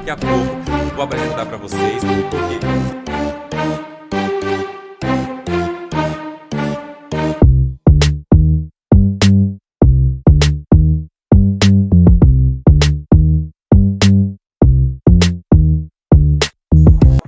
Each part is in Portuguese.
daqui a pouco vou apresentar para vocês porque...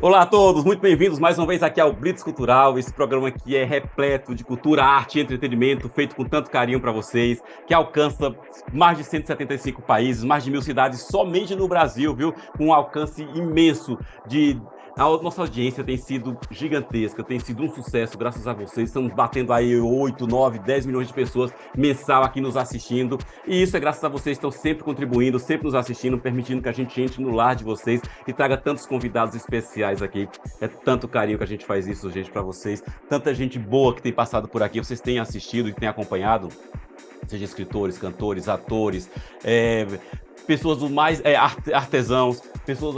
Olá a todos, muito bem-vindos mais uma vez aqui ao Blitz Cultural, esse programa que é repleto de cultura, arte e entretenimento, feito com tanto carinho para vocês, que alcança mais de 175 países, mais de 1.000 cidades somente no Brasil, viu? Com um alcance imenso de... A nossa audiência tem sido gigantesca, tem sido um sucesso, graças a vocês. Estamos batendo aí 8, 9, 10 milhões de pessoas mensal aqui nos assistindo. E isso é graças a vocês que estão sempre contribuindo, sempre nos assistindo, permitindo que a gente entre no lar de vocês e traga tantos convidados especiais aqui. É tanto carinho que a gente faz isso, gente, para vocês. Tanta gente boa que tem passado por aqui, vocês têm assistido e têm acompanhado. Seja escritores, cantores, atores, pessoas do mais artesãos, pessoas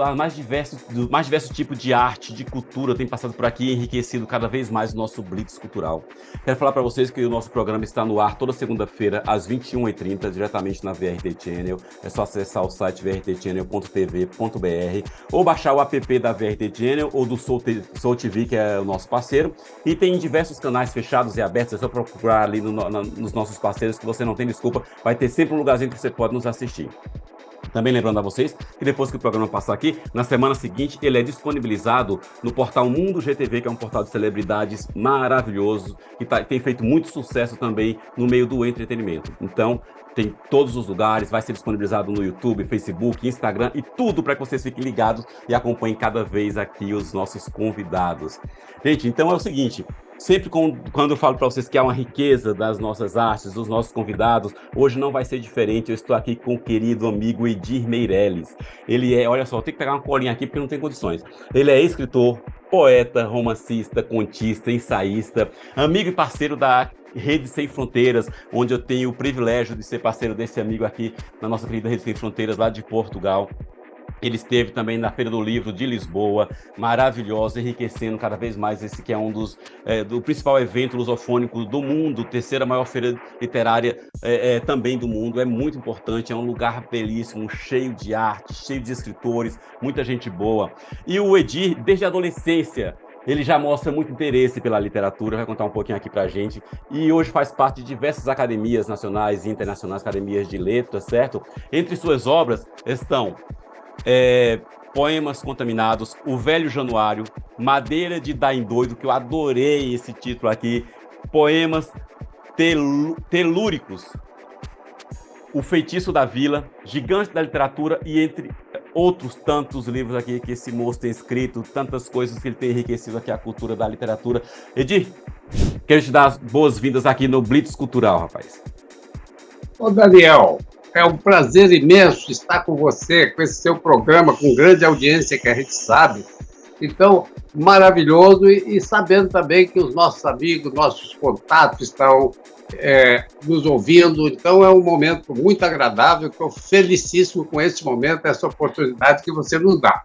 do mais diversos tipos de arte, de cultura, têm passado por aqui e enriquecido cada vez mais o nosso Blitz Cultural. Quero falar para vocês que o nosso programa está no ar toda segunda-feira, às 21h30, diretamente na VRT Channel. É só acessar o site vrtchannel.tv.br ou baixar o app da VRT Channel ou do Soul TV, que é o nosso parceiro. E tem diversos canais fechados e abertos, é só procurar ali nos nossos parceiros que você não tem desculpa, vai ter sempre um lugarzinho que você pode nos assistir. Também lembrando a vocês que depois que o programa passar aqui, na semana seguinte ele é disponibilizado no portal Mundo GTV, que é um portal de celebridades maravilhoso, que tem feito muito sucesso também no meio do entretenimento. Então, tem todos os lugares, vai ser disponibilizado no YouTube, Facebook, Instagram e tudo para que vocês fiquem ligados e acompanhem cada vez aqui os nossos convidados. Gente, então é o seguinte... Sempre quando eu falo para vocês que há uma riqueza das nossas artes, dos nossos convidados, hoje não vai ser diferente. Eu estou aqui com o querido amigo Edir Meirelles. Ele é, olha só, eu tenho que pegar uma colinha aqui porque não tem condições. Ele é escritor, poeta, romancista, contista, ensaísta, amigo e parceiro da Rede Sem Fronteiras, onde eu tenho o privilégio de ser parceiro desse amigo aqui na nossa querida Rede Sem Fronteiras, lá de Portugal. Ele esteve também na Feira do Livro de Lisboa, maravilhosa, enriquecendo cada vez mais esse que é um do principal evento lusofônico do mundo, terceira maior feira literária também do mundo. É muito importante, é um lugar belíssimo, cheio de arte, cheio de escritores, muita gente boa. E o Edir, desde a adolescência, ele já mostra muito interesse pela literatura, vai contar um pouquinho aqui pra gente, e hoje faz parte de diversas academias nacionais e internacionais, academias de letras, certo? Entre suas obras estão... Poemas Contaminados, O Velho Januário, Madeira de Dar em Doido, que eu adorei esse título aqui, Poemas Telúricos, O Feitiço da Vila, Gigante da Literatura e entre outros tantos livros aqui que esse moço tem escrito, tantas coisas que ele tem enriquecido aqui a cultura da literatura. Edir, quero te dar as boas-vindas aqui no Blitz Cultural, rapaz. Ô Daniel, é um prazer imenso estar com você, com esse seu programa, com grande audiência que a gente sabe. Então, maravilhoso e sabendo também que os nossos amigos, nossos contatos estão nos ouvindo. Então, é um momento muito agradável, estou felicíssimo com esse momento, essa oportunidade que você nos dá.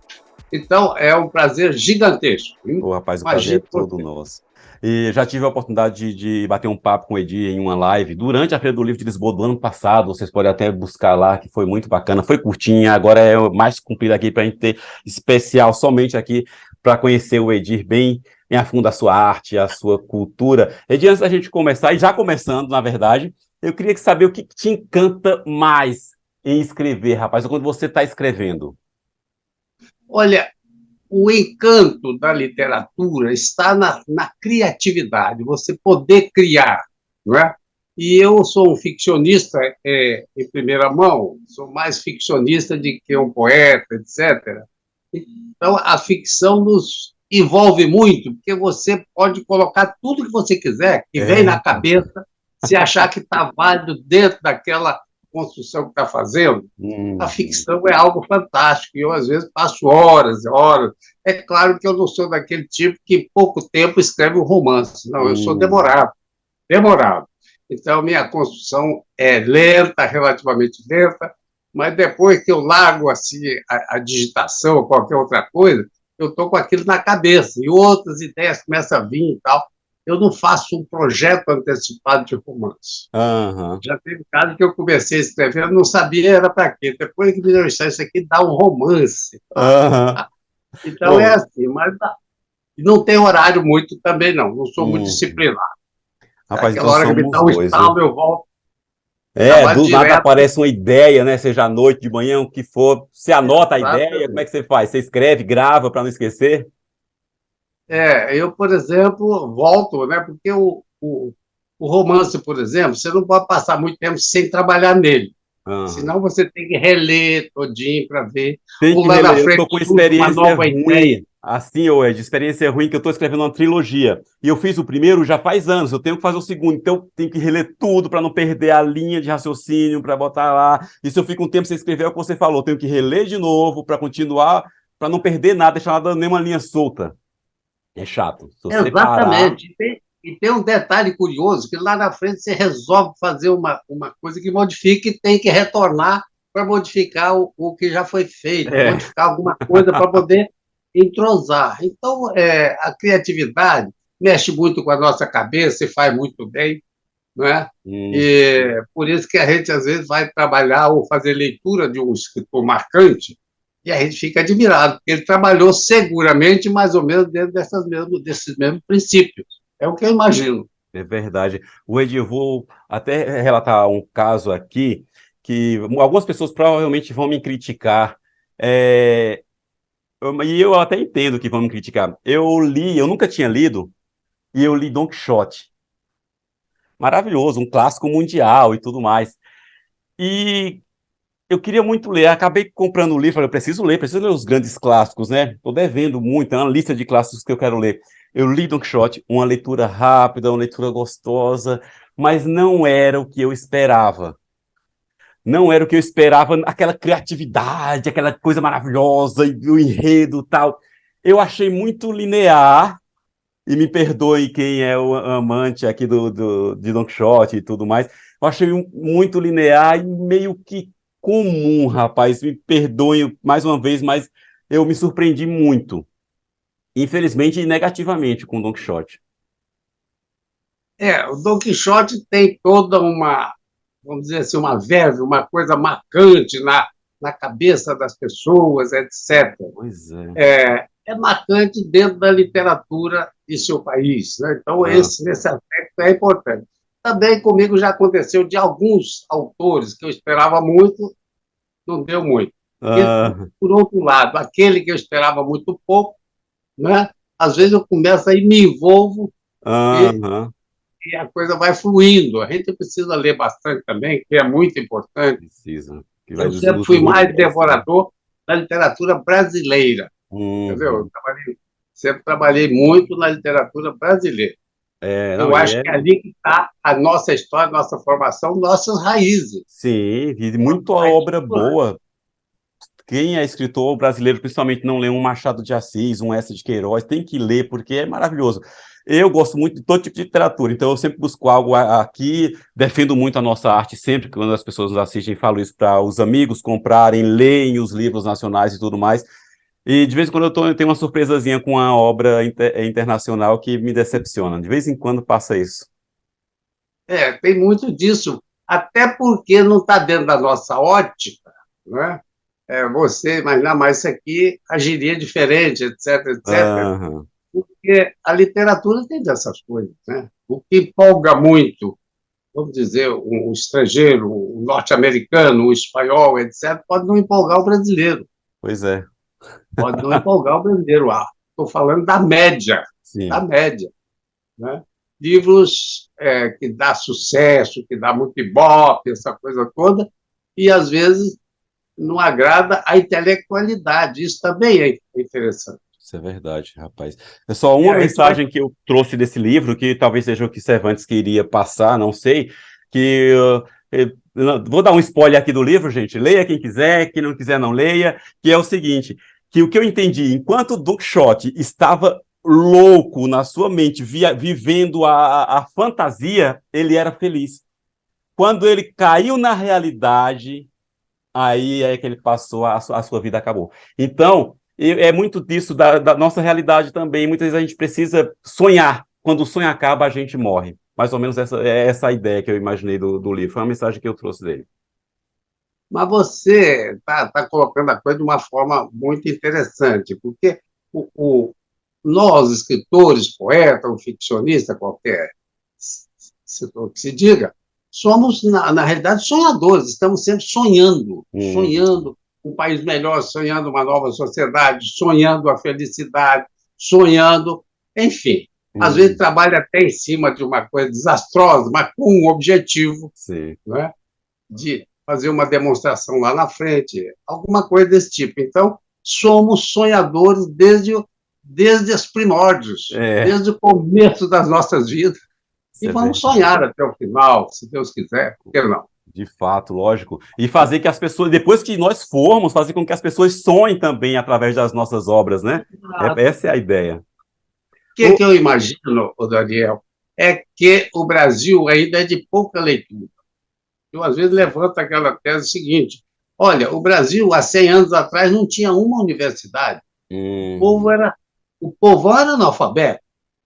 Então, é um prazer gigantesco. Ô, rapaz, o prazer é todo nosso. E já tive a oportunidade de bater um papo com o Edir em uma live durante a Feira do Livro de Lisboa do ano passado. Vocês podem até buscar lá, que foi muito bacana. Foi curtinha, agora é mais comprida aqui para a gente ter especial somente aqui para conhecer o Edir bem a fundo, a sua arte, a sua cultura. Edir, antes da gente começar, e já começando, na verdade, eu queria saber o que te encanta mais em escrever, rapaz, quando você está escrevendo. Olha, o encanto da literatura está na criatividade, você poder criar, não é? E eu sou um ficcionista em primeira mão, sou mais ficcionista do que um poeta, etc. Então, a ficção nos envolve muito, porque você pode colocar tudo que você quiser, que vem na cabeça, se achar que está válido dentro daquela construção que está fazendo. A ficção é algo fantástico, e eu, às vezes, passo horas e horas. É claro que eu não sou daquele tipo que, em pouco tempo, escreve um romance. Não, eu sou demorado. Então, minha construção é lenta, relativamente lenta, mas depois que eu largo assim, a digitação ou qualquer outra coisa, eu estou com aquilo na cabeça, e outras ideias começam a vir e tal. eu não faço um projeto antecipado de romance. Aham, Já teve caso que eu comecei a escrever, eu não sabia era para quê. Depois que me deu isso aqui dá um romance. aham. Então é Ô, assim, mas não tem horário muito também, não. Não sou muito hum. disciplinado. Rapaz, Aquela então hora que me somos dá um dois, viu? estalo, eu volto, É, trabalho do nada direto. aparece uma ideia, né? Seja à noite, de manhã, o que for. Você anota a ideia, como é Exatamente. que você faz? Você escreve, grava para não esquecer? Eu, por exemplo, volto, né? Porque o romance, por exemplo, você não pode passar muito tempo sem trabalhar nele. Aham. Senão você tem que reler todinho para ver. Tem Ou que lá na reler. Eu frente tô com surge uma experiência nova ideia. ruim, assim, ou é de experiência ruim, que eu tô escrevendo uma trilogia. E eu fiz o primeiro já faz anos, eu tenho que fazer o segundo. Então eu tenho que reler tudo para não perder a linha de raciocínio, para botar lá. E se eu fico um tempo sem escrever, é o que você falou. Eu tenho que reler de novo para continuar, para não perder nada, deixar nada, nenhuma linha solta. É chato. Se você parar. Exatamente. E tem um detalhe curioso, que lá na frente você resolve fazer uma coisa que modifica e tem que retornar para modificar o que já foi feito, É. modificar alguma coisa para poder entrosar. Então, a criatividade mexe muito com a nossa cabeça e faz muito bem, não é? Hum. E por isso que a gente, às vezes, vai trabalhar ou fazer leitura de um escritor marcante e a gente fica admirado, porque ele trabalhou seguramente mais ou menos dentro desses mesmos princípios. É o que eu imagino. É verdade. O Ed, eu vou até relatar um caso aqui que algumas pessoas provavelmente vão me criticar. É, e eu até entendo que vão me criticar. Eu nunca tinha lido, e eu li Don Quixote. Maravilhoso, um clássico mundial e tudo mais. E eu queria muito ler, acabei comprando o livro, falei, eu preciso ler os grandes clássicos, né? Estou devendo muito, é uma lista de clássicos que eu quero ler. Eu li Don Quixote, uma leitura rápida, uma leitura gostosa, mas não era o que eu esperava. Não era o que eu esperava, aquela criatividade, aquela coisa maravilhosa, e o enredo e tal. Eu achei muito linear, e me perdoe quem é o amante aqui de Don Quixote e tudo mais. Eu achei muito linear e meio que comum, rapaz. Me perdoe mais uma vez, mas eu me surpreendi muito. Infelizmente e negativamente com Don Quixote. O Don Quixote tem toda uma, vamos dizer assim, uma verve, uma coisa marcante na cabeça das pessoas, etc. Pois é. É marcante dentro da literatura de seu país, né? Então, Ah, nesse aspecto é importante. Também comigo já aconteceu de alguns autores que eu esperava muito, não deu muito. E, ah, por outro lado, aquele que eu esperava muito pouco, né? Às vezes eu começo aí, me envolvo ah, e, ah, e a coisa vai fluindo. A gente precisa ler bastante também, que é muito importante. precisa. Que vai Eu sempre nos fui mais enriquece, né? devorador da literatura brasileira, entendeu? Uhum. Sempre trabalhei muito na literatura brasileira. É, não, Eu e acho é. que é ali que está a nossa história, nossa formação, nossas raízes. Sim, e muita Vai obra estruturar. boa. Quem é escritor brasileiro, principalmente não lê um Machado de Assis, um Eça de Queiroz, tem que ler, porque é maravilhoso. Eu gosto muito de todo tipo de literatura, então eu sempre busco algo aqui, defendo muito a nossa arte, sempre que quando as pessoas nos assistem, falo isso para os amigos comprarem, leem os livros nacionais e tudo mais. E de vez em quando eu tenho uma surpresazinha com uma obra internacional que me decepciona. De vez em quando passa isso. Tem muito disso, até porque não está dentro da nossa ótica, né? Você imaginar, mas isso aqui agiria diferente, etc, etc. Aham, Porque a literatura tem dessas coisas, né? O que empolga muito, vamos dizer, um estrangeiro, um norte-americano, um espanhol, etc., pode não empolgar o brasileiro. pois é, Pode não empolgar o brasileiro. Estou falando da média, da sim. média. Né? Livros que dá sucesso, que dá muito ibope, essa coisa toda, e às vezes não agrada a intelectualidade. Isso também é interessante. Isso é verdade, rapaz. É só E uma a gente vai. mensagem que eu trouxe desse livro, que talvez seja o que Cervantes queria passar, não sei, que vou dar um spoiler aqui do livro, gente. Leia quem quiser, quem não quiser não leia, que é o seguinte, que o que eu entendi, enquanto Don Quixote estava louco na sua mente, vivendo a fantasia, ele era feliz. Quando ele caiu na realidade, aí é que ele passou, a sua vida acabou. Então, é muito disso da nossa realidade também. Muitas vezes a gente precisa sonhar quando o sonho acaba, a gente morre. Mais ou menos essa a ideia que eu imaginei do livro. Foi uma mensagem que eu trouxe dele. Mas você está colocando a coisa de uma forma muito interessante, porque nós, escritores, poetas, ou ficcionista, qualquer setor que se diga, somos, na realidade, sonhadores, estamos sempre sonhando, sonhando um país melhor, sonhando uma nova sociedade, sonhando a felicidade, sonhando, enfim. Às vezes trabalha até em cima de uma coisa desastrosa, mas com um objetivo, né, de fazer uma demonstração lá na frente, alguma coisa desse tipo. Então, somos sonhadores desde os primórdios, desde o começo das nossas vidas. E vamos sonhar até o final, se Deus quiser, por que não? De fato, lógico. E fazer que as pessoas, depois que nós formos, fazer com que as pessoas sonhem também através das nossas obras, né? Essa é a ideia. O que eu imagino, Daniel, é que o Brasil ainda é de pouca leitura. Eu, às vezes, levanto aquela tese seguinte: olha, o Brasil, há 100 anos atrás, não tinha uma universidade. O povo era analfabeto.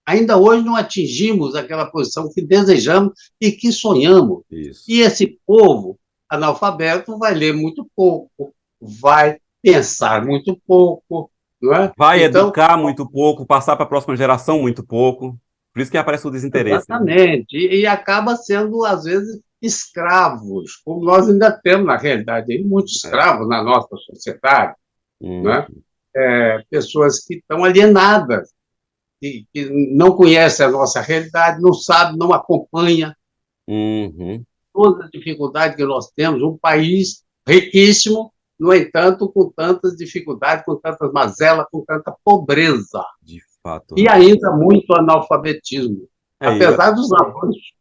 Ainda hoje não atingimos aquela posição que desejamos e que sonhamos. Isso. E esse povo analfabeto vai ler muito pouco, vai pensar muito pouco, não é? Vai educar muito pouco, passar para a próxima geração muito pouco. Por isso que aparece o desinteresse. Exatamente. E acaba sendo, às vezes, escravos, como nós ainda temos, na realidade, muitos escravos na nossa sociedade, né? Pessoas que estão alienadas, que não conhecem a nossa realidade, não sabem, não acompanham todas as dificuldades que nós temos, um país riquíssimo, no entanto, com tantas dificuldades, com tantas mazelas, com tanta pobreza. De fato. E ainda muito analfabetismo, apesar dos avanços.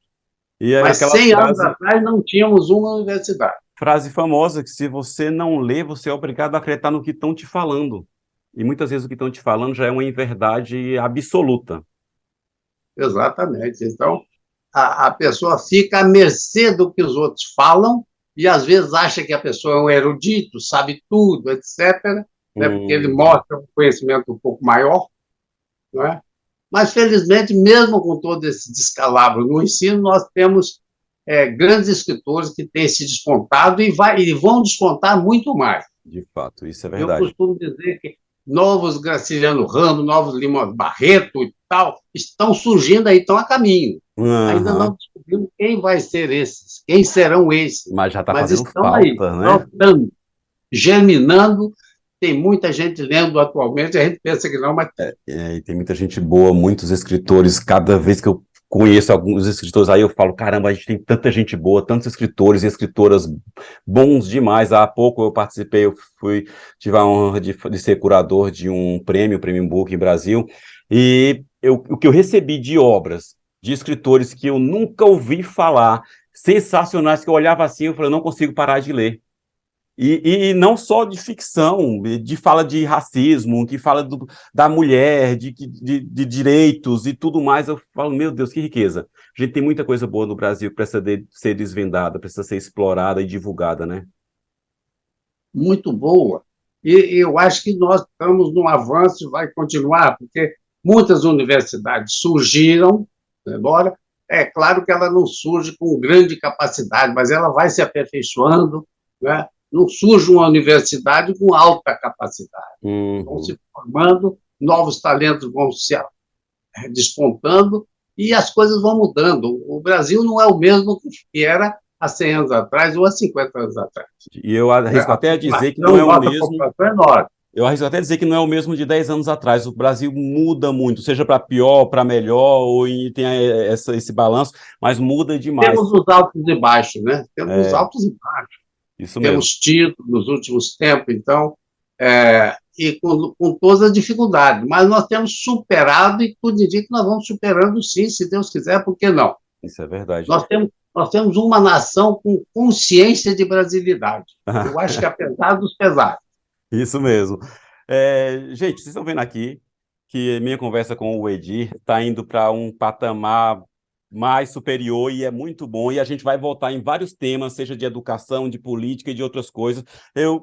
Mas 100 anos atrás não tínhamos uma universidade. Frase famosa que, se você não lê, você é obrigado a acreditar no que estão te falando. E muitas vezes o que estão te falando já é uma inverdade absoluta. Exatamente. Então, a pessoa fica à mercê do que os outros falam e, às vezes, acha que a pessoa é um erudito, sabe tudo, etc., né, porque ele mostra um conhecimento um pouco maior, não é? Mas, felizmente, mesmo com todo esse descalabro no ensino, nós temos grandes escritores que têm se despontado e vão despontar muito mais. De fato, isso é verdade. Eu costumo dizer que novos Graciliano Ramos, novos Lima Barreto e tal, estão surgindo aí, estão a caminho. Ainda não descobrimos quem vai ser esses, quem serão esses. Mas já está fazendo estão falta, aí, né? germinando. Tem muita gente lendo atualmente, a gente pensa que não, mas... E tem muita gente boa, muitos escritores. Cada vez que eu conheço alguns escritores, aí eu falo, caramba, a gente tem tanta gente boa, tantos escritores e escritoras bons demais. Há pouco eu participei, tive a honra de ser curador de um prêmio, o Prêmio Book em Brasil, e o que eu recebi de obras de escritores que eu nunca ouvi falar, sensacionais, que eu olhava assim, eu falei, eu não consigo parar de ler. E não só de ficção, de fala de racismo, que fala da mulher, de direitos e tudo mais. Eu falo, meu Deus, que riqueza. A gente tem muita coisa boa no Brasil que precisa ser desvendada, precisa ser explorada e divulgada, né? Muito boa. E eu acho que nós estamos num avanço e vai continuar, porque muitas universidades surgiram, embora é claro que ela não surge com grande capacidade, mas ela vai se aperfeiçoando, né? Não surge uma universidade com alta capacidade. Vão se formando, novos talentos vão se despontando e as coisas vão mudando. O Brasil não é o mesmo que era há 100 anos atrás ou há 50 anos atrás. E eu arrisco até a dizer que não é o mesmo... Eu arrisco até a dizer que não é o mesmo de 10 anos atrás. O Brasil muda muito, seja para pior, para melhor, ou tem esse balanço, mas muda demais. Temos os altos e baixos, né? Temos os altos e baixos. Isso mesmo. Temos tido nos últimos tempos, então, e com todas as dificuldades. Mas nós temos superado e tudo indica que nós vamos superando, sim, se Deus quiser, por que não? Isso é verdade. Nós temos uma nação com consciência de brasilidade. Eu acho que apesar dos pesares. Isso mesmo. Gente, vocês estão vendo aqui que minha conversa com o Edir está indo para um patamar mais superior e é muito bom. E a gente vai voltar em vários temas, seja de educação, de política e de outras coisas. Eu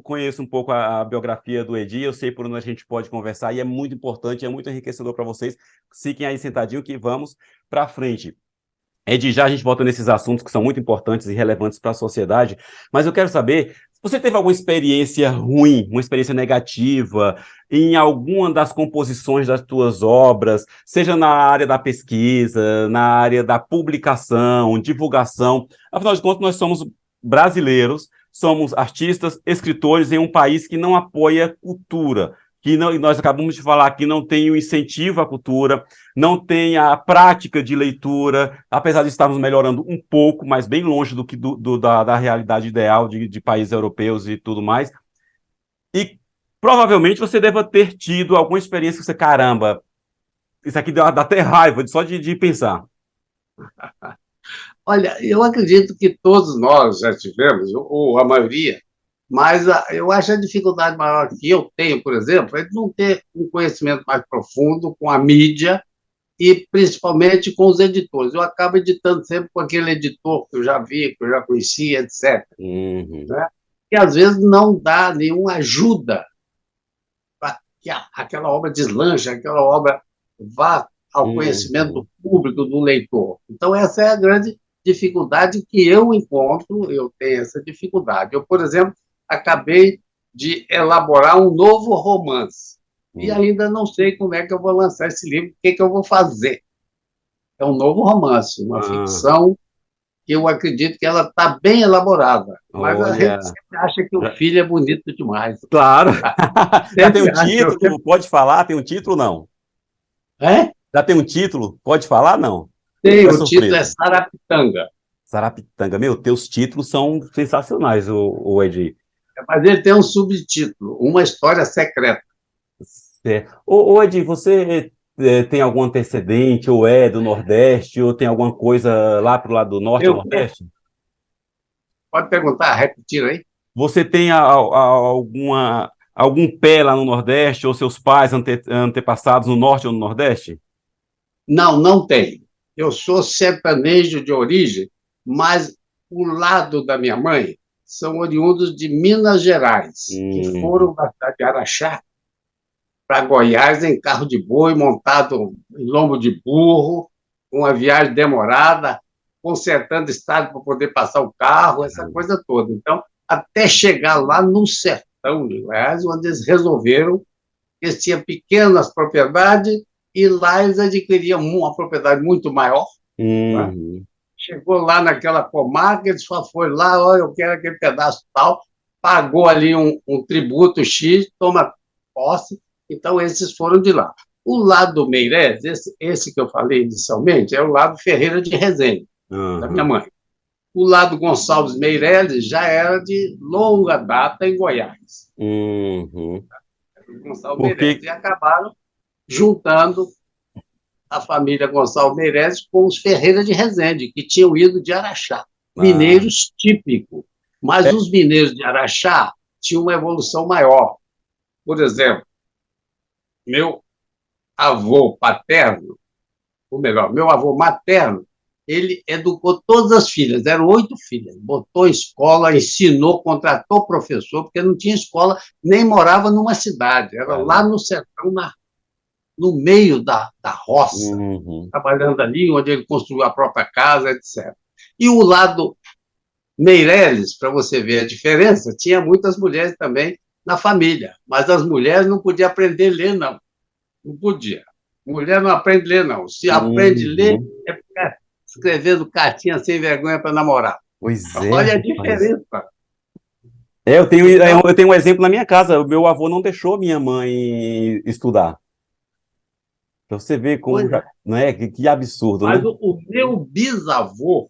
conheço um pouco a biografia do Edi, eu sei por onde a gente pode conversar e é muito importante, é muito enriquecedor para vocês. Fiquem aí sentadinho que vamos para frente. Edi, já a gente volta nesses assuntos que são muito importantes e relevantes para a sociedade, mas eu quero saber, você teve alguma experiência ruim, uma experiência negativa em alguma das composições das tuas obras, seja na área da pesquisa, na área da publicação, divulgação? Afinal de contas, nós somos brasileiros, somos artistas, escritores em um país que não apoia cultura, que não, e nós acabamos de falar que não tem o incentivo à cultura, não tem a prática de leitura, apesar de estarmos melhorando um pouco, mas bem longe do que da realidade ideal de países europeus e tudo mais. E provavelmente você deva ter tido alguma experiência que você, caramba, isso aqui dá até raiva só de pensar. Olha, eu acredito que todos nós já tivemos, ou a maioria, mas eu acho a dificuldade maior que eu tenho, por exemplo, é de não ter um conhecimento mais profundo com a mídia e principalmente com os editores. Eu acabo editando sempre com aquele editor que eu já vi, que eu já conhecia, etc. Uhum. Né? E às vezes não dá nenhuma ajuda para que aquela obra deslanche, aquela obra vá ao conhecimento Uhum. do público, do leitor. Então, essa é a grande dificuldade que eu encontro, eu tenho essa dificuldade. Eu, por exemplo, acabei de elaborar um novo romance e Uhum. ainda não sei como é que eu vou lançar esse livro, o que eu vou fazer. É um novo romance, uma Ah, ficção que eu acredito que ela está bem elaborada, mas a gente olha, sempre acha que o já- filho é bonito demais. claro. Já tem Sempre um acha. título? Pode falar? Tem um título ou não? É? Já tem um título? Pode falar? Não. Tem, Ou é o título é surpresa? Sarapitanga, Sarapitanga. Meu, teus títulos são sensacionais, o Edi. mas ele tem um subtítulo, Uma História Secreta. É. Ô, Edi, você tem algum antecedente, ou é do Nordeste, ou tem alguma coisa lá pro lado do Norte ou Eu, Nordeste? pode perguntar, repetir aí? Você tem algum pé lá no Nordeste, ou seus pais antepassados no Norte ou no Nordeste? Não, não tem. Eu sou sertanejo de origem, mas o lado da minha mãe são oriundos de Minas Gerais, que Hum, foram da cidade de Araxá para Goiás em carro de boi, montado em lombo de burro, uma viagem demorada, consertando estrada para poder passar o carro, essa coisa toda. Então, até chegar lá no sertão de Goiás, onde eles resolveram que eles tinham pequenas propriedades e lá eles adquiriam uma propriedade muito maior. Né? hum, Chegou lá naquela comarca, ele só foi lá, olha, eu quero aquele pedaço tal, pagou ali um tributo X, toma posse, então esses foram de lá. O lado Meirelles, esse que eu falei inicialmente, é o lado Ferreira de Resende, da minha uhum, mãe. O lado Gonçalves Meirelles já era de longa data em Goiás. uhum. O Gonçalves Meirelles. Porque. E acabaram juntando a família Gonçalves Meirelles com os Ferreira de Resende, que tinham ido de Araxá. Ah, Mineiros típicos. Mas é, os mineiros de Araxá tinham uma evolução maior. Por exemplo, meu avô paterno, ou melhor, meu avô materno, ele educou todas as filhas, eram 8 filhas, botou em escola, ensinou, contratou professor, porque não tinha escola, nem morava numa cidade, era lá caramba. no sertão, no meio da roça, Uhum. trabalhando ali, onde ele construiu a própria casa, etc. E o lado Meireles, para você ver a diferença, tinha muitas mulheres também na família, mas as mulheres não podiam aprender a ler, não. Não podia. Mulher não aprende a ler, não. Se aprende a ler, Uhum. é ficar escrevendo cartinha sem vergonha para namorar. Pois é, Olha a rapaz. diferença. Eu Então, tenho um exemplo na minha casa. O meu avô não deixou minha mãe estudar. Pra você ver como pois já, é. não é? Que absurdo, né? Mas o meu bisavô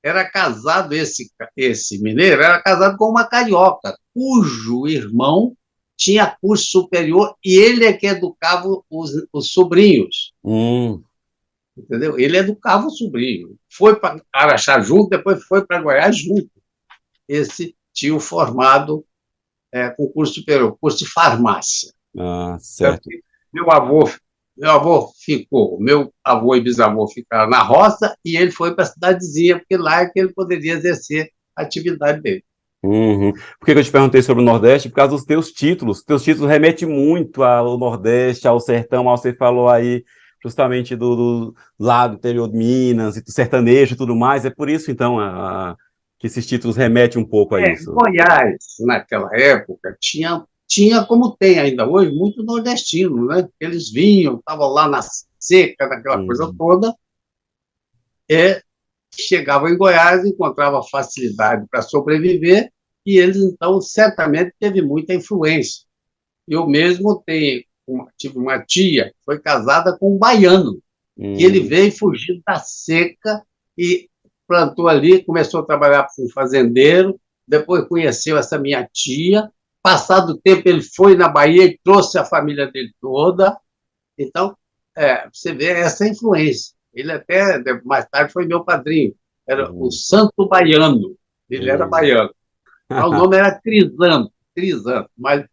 era casado, esse mineiro era casado com uma carioca, cujo irmão tinha curso superior e ele é que educava os sobrinhos, Hum, entendeu? Ele educava o sobrinho. Foi para Araxá junto, depois foi para Goiás junto. Esse tio formado com curso superior, curso de farmácia. ah, Tanto certo. que meu avô meu avô e bisavô ficaram na roça e ele foi para a cidadezinha, porque lá é que ele poderia exercer a atividade dele. Uhum. Por que que eu te perguntei sobre o Nordeste? Por causa dos teus títulos. Teus títulos remetem muito ao Nordeste, ao sertão, ao você falou aí, justamente do lado do interior de Minas, e do sertanejo e tudo mais. É por isso, então, que esses títulos remetem um pouco a isso. Goiás, naquela época, tinha como tem ainda hoje, muito nordestino, né? Eles vinham, estavam lá na seca, naquela coisa Uhum. toda, e chegavam em Goiás, encontravam facilidade para sobreviver, e eles, então, certamente teve muita influência. Eu mesmo tive uma tia que foi casada com um baiano, que ele Uhum. veio fugindo da seca e plantou ali, começou a trabalhar com um fazendeiro, depois conheceu essa minha tia, passado o tempo ele foi na Bahia e trouxe a família dele toda, então, você vê essa influência. Ele até, mais tarde, foi meu padrinho, era o Uhum. Santo Baiano, ele era Uhum. baiano, mas o nome era Crisanto, mas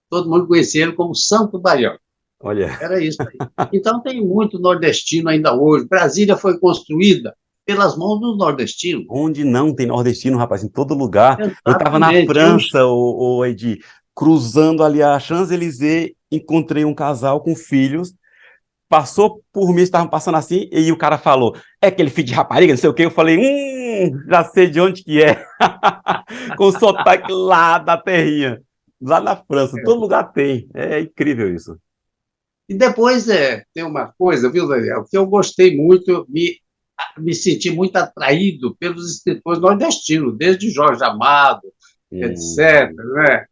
todo mundo conhecia ele como Santo Baiano. Olha, Era isso aí. Então, tem muito nordestino ainda hoje. Brasília foi construída pelas mãos dos nordestinos. onde não tem nordestino, rapaz, em todo lugar. Eu estava na Exatamente. França, o Edi, cruzando ali a Champs-Élysées, encontrei um casal com filhos, passou por mim, estavam passando assim, e o cara falou, é aquele filho de rapariga, não sei o quê. Eu falei, já sei de onde que é. Com sotaque lá da terrinha, lá na França, todo lugar tem. É incrível isso. E depois tem uma coisa, viu, Daniel, que eu gostei muito, me senti muito atraído pelos escritores nordestinos, desde Jorge Amado, etc. Hum, Né?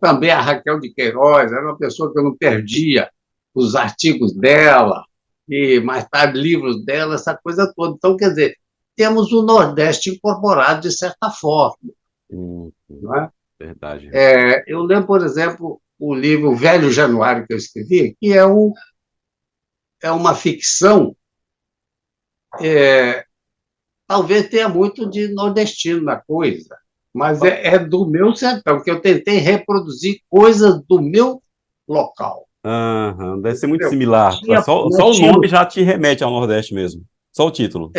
Também a Raquel de Queiroz, era uma pessoa que eu não perdia os artigos dela, e mais tarde livros dela, essa coisa toda. Então, quer dizer, temos o Nordeste incorporado de certa forma. hum, Não é? verdade. Eu lembro, por exemplo, o livro Velho Januário que eu escrevi, que é uma ficção, é, talvez tenha muito de nordestino na coisa, mas é do meu sertão, que eu tentei reproduzir coisas do meu local. Aham, deve ser muito Entendeu? similar. Só Nós o nome tínhamos, já te remete ao Nordeste mesmo. Só o título.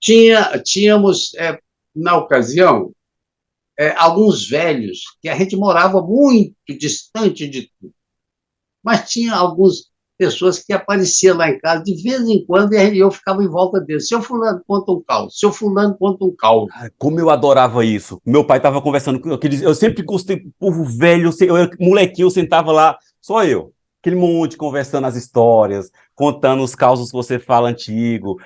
tínhamos na ocasião, alguns velhos que a gente morava muito distante de tudo, mas tinha algumas pessoas que apareciam lá em casa de vez em quando e eu ficava em volta deles. Seu fulano conta um caos, seu fulano conta um caos. Como eu adorava isso. Meu pai estava conversando com eu sempre gostei do povo velho, eu era molequinho, eu sentava lá, só eu. Aquele monte conversando as histórias, contando os causos que você fala antigo.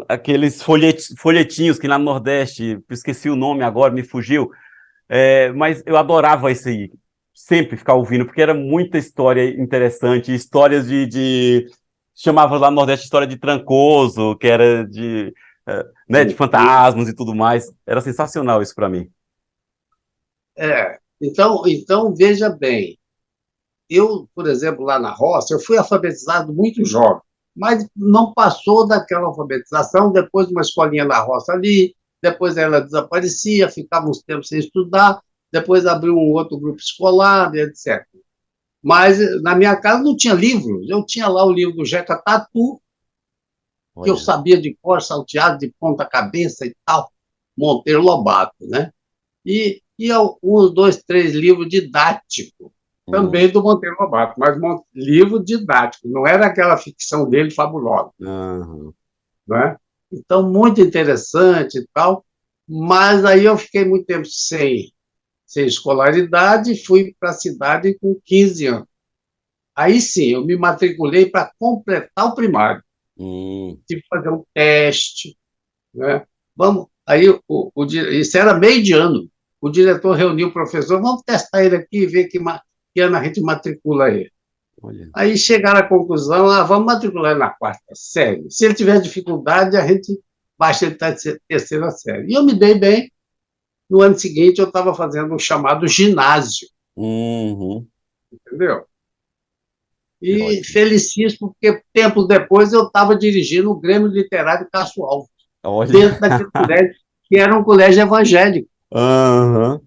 Aqueles folhetinhos que lá no Nordeste, esqueci o nome agora, me fugiu. Mas eu adorava isso aí. Sempre ficar ouvindo, porque era muita história interessante, histórias chamava lá no Nordeste história de Trancoso, que era né, de fantasmas e tudo mais. Era sensacional isso para mim. Então, veja bem, eu, por exemplo, lá na roça, eu fui alfabetizado muito jovem, mas não passou daquela alfabetização, depois de uma escolinha na roça ali, depois ela desaparecia, ficava uns tempos sem estudar, depois abriu um outro grupo escolar, etc. Mas na minha casa não tinha livros, eu tinha lá o livro do Jeca Tatu, que eu Olha. sabia de cor, salteado, de ponta cabeça e tal, Monteiro Lobato, né? E uns dois, três livros didáticos, Hum, também do Monteiro Lobato, mas livro didático, não era aquela ficção dele fabulosa, aham. né? Então, muito interessante e tal, mas aí eu fiquei muito tempo sem escolaridade e fui para a cidade com 15 anos. Aí sim, eu me matriculei para completar o primário. Hum, Tive que fazer um teste, né? Aí isso era meio de ano. O diretor reuniu o professor, vamos testar ele aqui e ver que ano a gente matricula ele. olha. Aí chegaram à conclusão, vamos matricular na quarta série. Se ele tiver dificuldade, a gente baixa ele para terceira série. E eu me dei bem. No ano seguinte, eu estava fazendo um chamado ginásio, Uhum, entendeu? que E ótimo. felicíssimo, porque tempos depois eu estava dirigindo o Grêmio Literário Castro Alves, dentro Olha. daquele colégio, que era um colégio evangélico, Aham.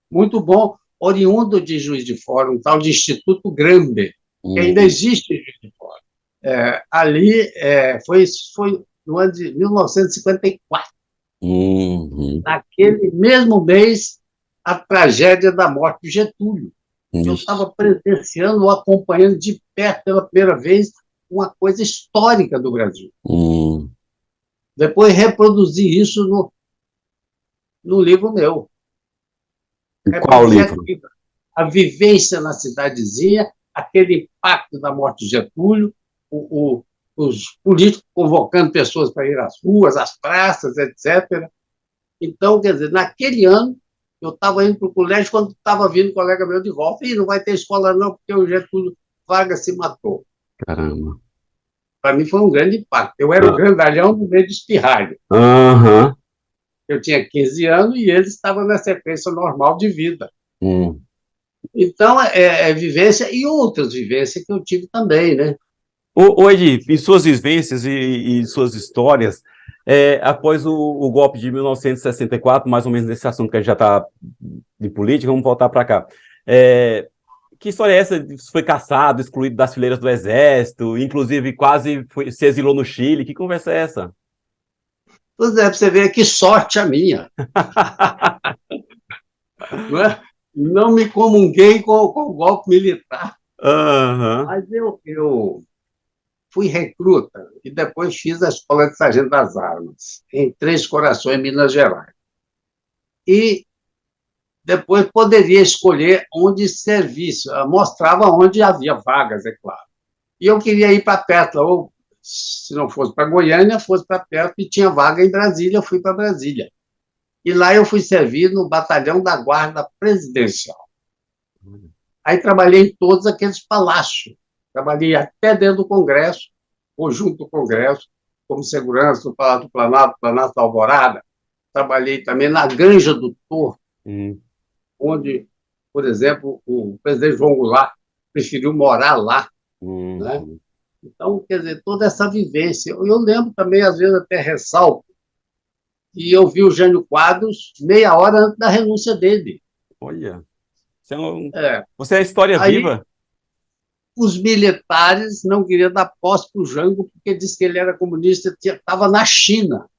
muito bom, oriundo de Juiz de Fora, um tal de Instituto Gramber. que ainda existe em Juiz de Fora. Ali foi no ano de 1954. Naquele mesmo mês, a tragédia da morte de Getúlio. Eu estava presenciando ou acompanhando de perto pela primeira vez uma coisa histórica do Brasil. Depois reproduzi isso no livro meu. Qual livro? A vivência na cidadezinha, aquele impacto da morte de Getúlio, os políticos convocando pessoas para ir às ruas, às praças, etc. Então, quer dizer, naquele ano, eu estava indo para o colégio quando estava vindo um colega meu de volta. E não vai ter escola não, porque o Getúlio Vargas se matou. Caramba. Para mim foi um grande impacto. Eu era o grandalhão no meio do espirralho. Eu tinha 15 anos e ele estava na sequência normal de vida. Então, vivência e outras vivências que eu tive também, né? Hoje, em suas vivências e suas histórias, após o golpe de 1964, mais ou menos nesse assunto que a gente já está de política, vamos voltar para cá. Que história é essa? Foi caçado, excluído das fileiras do Exército, inclusive quase se exilou no Chile. Que conversa é essa? Pois é, para você ver que sorte a minha. Não me comunguei com o golpe militar. Mas eu fui recruta e depois fiz a Escola de Sargento das Armas, em Três Corações, Minas Gerais. E depois poderia escolher onde serviço, mostrava onde havia vagas, é claro. E eu queria ir para perto, ou se não fosse para Goiânia, fosse para perto, e tinha vaga em Brasília, eu fui para Brasília. E lá eu fui servir no batalhão da Guarda Presidencial. Aí trabalhei em todos aqueles palácios. Trabalhei até dentro do Congresso, ou junto do Congresso, como segurança do Palácio do Planalto, Planalto da Alvorada. Trabalhei também na Granja do Torto, onde, por exemplo, o presidente João Goulart preferiu morar lá. Né? Então, quer dizer, toda essa vivência. Eu lembro também, às vezes, até ressalto, que eu vi o Jânio Quadros meia hora antes da renúncia dele. Olha, você é a história viva. Os militares não queriam dar posse para o Jango porque disse que ele era comunista, estava na China.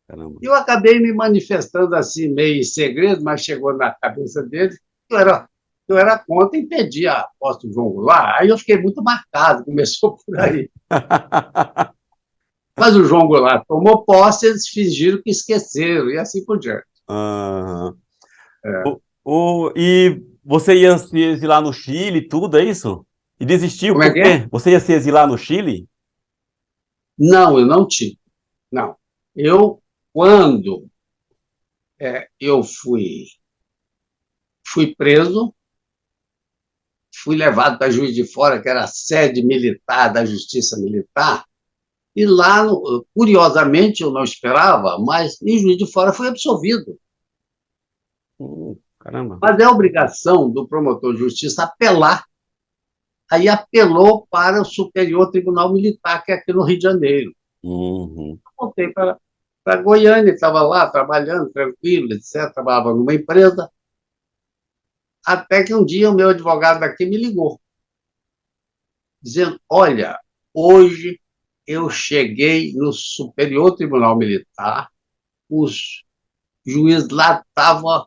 Caramba. Eu acabei me manifestando assim, meio em segredo, mas chegou na cabeça dele. Eu era contra e pedi a posse do João Goulart. Aí eu fiquei muito marcado, começou por aí. Mas o João Goulart tomou posse, eles fingiram que esqueceram, e assim por diante. E você ia se exilar no Chile, tudo, é isso? E desistiu, por quê? Você ia se exilar no Chile? Não, eu não tive. Não. Quando eu fui preso, fui levado para Juiz de Fora, que era a sede militar da Justiça Militar, e lá, curiosamente, eu não esperava, mas em Juiz de Fora fui absolvido. Caramba. Mas é obrigação do promotor de justiça apelar. Aí apelou para o Superior Tribunal Militar, que é aqui no Rio de Janeiro. Voltei para Goiânia, estava lá trabalhando, tranquilo, etc. Trabalhava numa empresa. Até que um dia o meu advogado daqui me ligou, dizendo: olha, hoje eu cheguei no Superior Tribunal Militar, os juízes lá estavam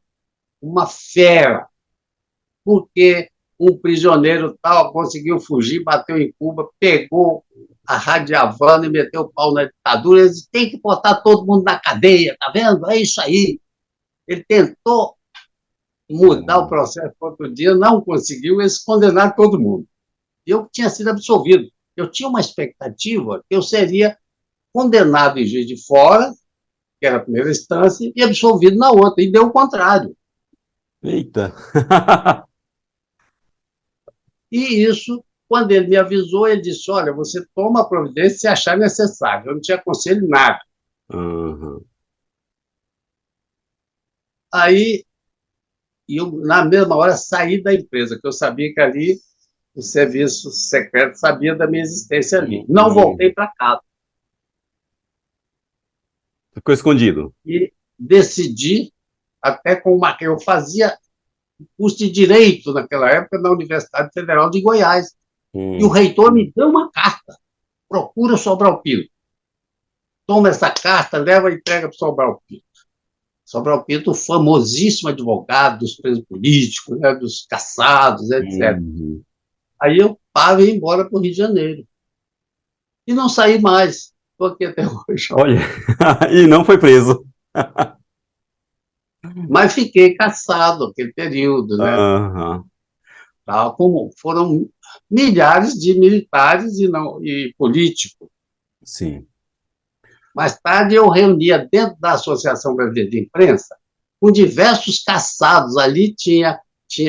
uma fera, porque um prisioneiro tal conseguiu fugir, bateu em Cuba, pegou a Radiavana e meteu o pau na ditadura. Eles têm que botar todo mundo na cadeia, tá vendo? É isso aí. Ele tentou mudar o processo para outro dia, não conseguiu, eles condenaram todo mundo. Eu tinha sido absolvido. Eu tinha uma expectativa que eu seria condenado em Juiz de Fora, que era a primeira instância, e absolvido na outra, e deu o contrário. Eita! E isso, quando ele me avisou, ele disse: olha, você toma a providência se achar necessário. Eu não te aconselho nada. Aí, eu, na mesma hora, saí da empresa, que eu sabia que ali o serviço secreto sabia da minha existência ali. Não voltei para casa. Ficou escondido. E decidi, até com uma... Eu fazia curso de Direito naquela época na Universidade Federal de Goiás. E o reitor me deu uma carta, procura Sobral Pinto. Toma essa carta, leva e entrega para o Sobral Pinto. Sobral Pinto, famosíssimo advogado dos presos políticos, né, dos caçados, etc. Aí eu paro e ia embora para o Rio de Janeiro. E não saí mais. Estou aqui até hoje. Olha, e não foi preso. Mas fiquei caçado aquele período, né? Tal, como foram milhares de militares e políticos. Sim. Mais tarde, eu reunia dentro da Associação Brasileira de Imprensa, com diversos caçados. Ali tinha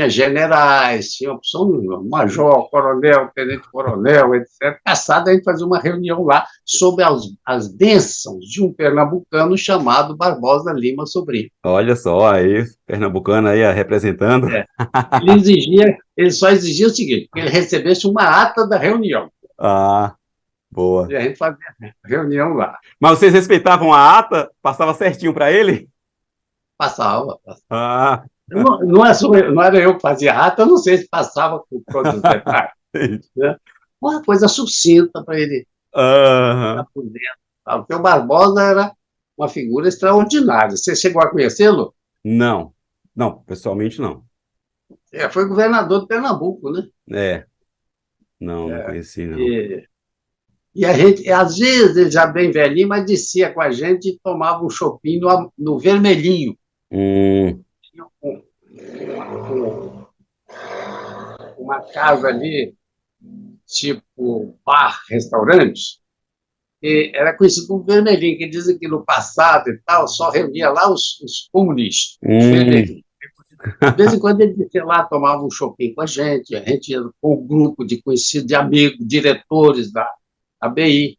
generais, tinha opção major, coronel, tenente-coronel, etc. Caçado, a gente fazia uma reunião lá sobre as bênçãos de um pernambucano chamado Barbosa Lima Sobrinho. Olha só, aí, pernambucano aí representando. Ele só exigia o seguinte, que ele recebesse uma ata da reunião. Ah, boa. E a gente fazia reunião lá. Mas vocês respeitavam a ata? Passava certinho para ele? Passava. Ah. Não era eu que fazia a ata, eu não sei se passava com todos os detalhes. Né? Uma coisa sucinta para ele estar por dentro. Porque o Barbosa era uma figura extraordinária. Você chegou a conhecê-lo? Não, pessoalmente não. Foi governador de Pernambuco, né? Não conheci, não. E a gente, às vezes, ele já bem velhinho, mas descia com a gente e tomava um chopinho no Vermelhinho. Tinha uma casa ali, tipo bar, restaurante, que era conhecido como Vermelhinho, que dizem que no passado e tal, só reunia lá os comunistas, os vermelhinhos. De vez em quando ele ia lá, tomava um chopinho com a gente ia com um grupo de conhecidos, de amigos, diretores da ABI.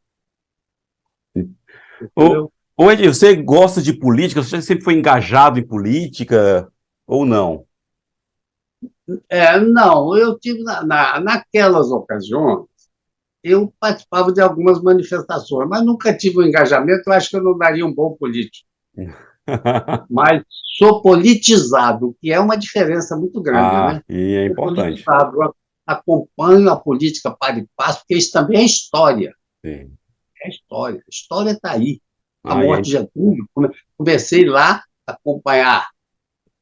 Ô, Edir, você gosta de política? Você sempre foi engajado em política ou não? Não, eu tive naquelas ocasiões, eu participava de algumas manifestações, mas nunca tive um engajamento, eu acho que eu não daria um bom político. Mas sou politizado, que é uma diferença muito grande, né? E é importante. Acompanho a política para e passo, porque isso também é história. Sim. É história. A história está aí. A morte de Getúlio, comecei lá a acompanhar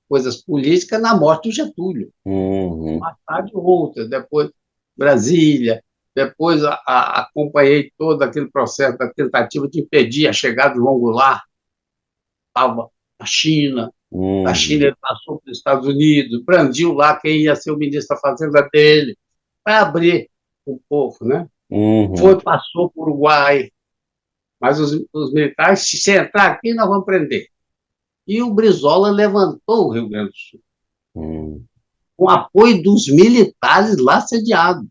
coisas políticas na morte do Getúlio. Mais tarde outra, depois Brasília, depois acompanhei todo aquele processo da tentativa de impedir a chegada do João Goulart, estava na China, da China ele passou para os Estados Unidos, brandiu lá quem ia ser o ministro da Fazenda dele, para abrir um pouco, né? Passou por Uruguai, mas os militares, se entrar aqui, nós vamos prender. E o Brizola levantou o Rio Grande do Sul, com apoio dos militares lá sediados.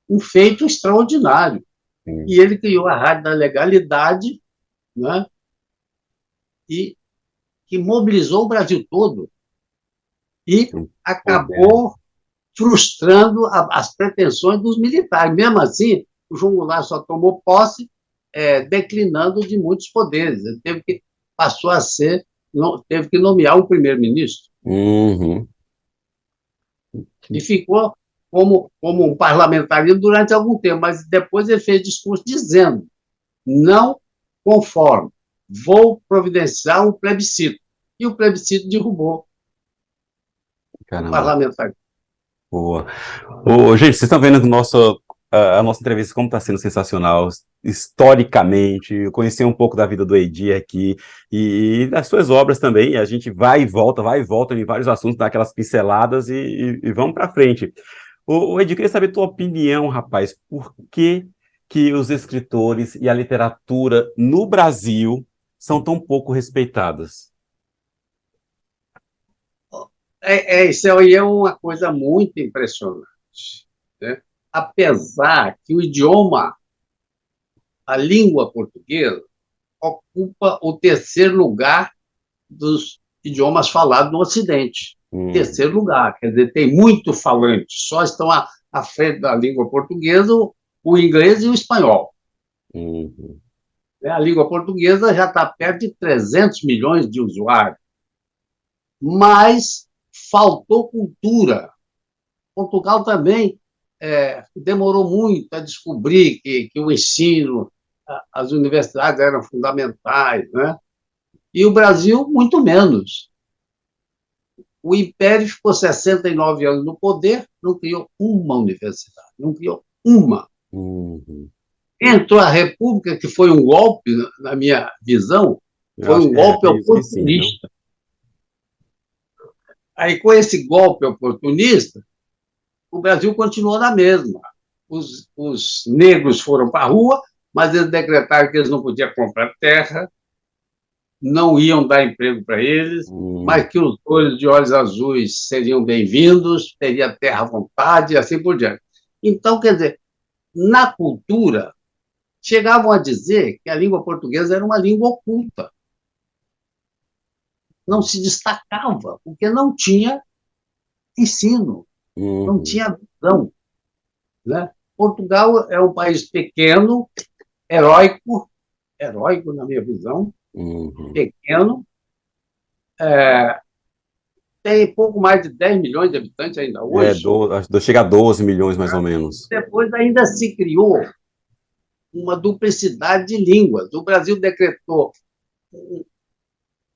Um feito extraordinário. E ele criou a Rádio da Legalidade, né? E que mobilizou o Brasil todo e acabou frustrando as pretensões dos militares. Mesmo assim, o João Goulart só tomou posse declinando de muitos poderes. Ele passou a ser, teve que nomear um primeiro-ministro. E ficou como um parlamentarismo durante algum tempo, mas depois ele fez discurso dizendo: não conformo, vou providenciar um plebiscito. E o plebiscito derrubou o parlamentarismo. Boa. Gente, vocês estão vendo a nossa entrevista como está sendo sensacional, historicamente. Eu conheci um pouco da vida do Edir aqui e das suas obras também. A gente vai e volta em vários assuntos, dá aquelas pinceladas e vamos para frente. Edir, queria saber a tua opinião, rapaz. Por que os escritores e a literatura no Brasil são tão pouco respeitadas? Isso aí é uma coisa muito impressionante, né? Apesar que o idioma, a língua portuguesa, ocupa o terceiro lugar dos idiomas falados no Ocidente. Terceiro lugar, quer dizer, tem muito falante, só estão à frente da língua portuguesa o inglês e o espanhol. A língua portuguesa já está perto de 300 milhões de usuários, mas faltou cultura. Portugal também demorou muito a descobrir que o ensino, as universidades eram fundamentais, né? E o Brasil, muito menos. O Império ficou 69 anos no poder, não criou uma universidade, não criou uma. Uhum. Entrou a República, que foi um golpe, na minha visão, Eu foi acho um que é, golpe acredito que sim, viu? oportunista. Aí, com esse golpe oportunista, o Brasil continuou na mesma. Os negros foram para a rua, mas eles decretaram que eles não podiam comprar terra, não iam dar emprego para eles, Hum, mas que os olhos de olhos azuis seriam bem-vindos, teria terra à vontade e assim por diante. Então, quer dizer, na cultura, chegavam a dizer que a língua portuguesa era uma língua oculta, não se destacava, porque não tinha ensino, não uhum, tinha visão. Né? Portugal é um país pequeno, heróico, heróico na minha visão, uhum. pequeno, é, tem pouco mais de 10 milhões de habitantes ainda hoje. Acho que chega a 12 milhões, mais ou menos. Depois ainda se criou uma duplicidade de línguas. O Brasil decretou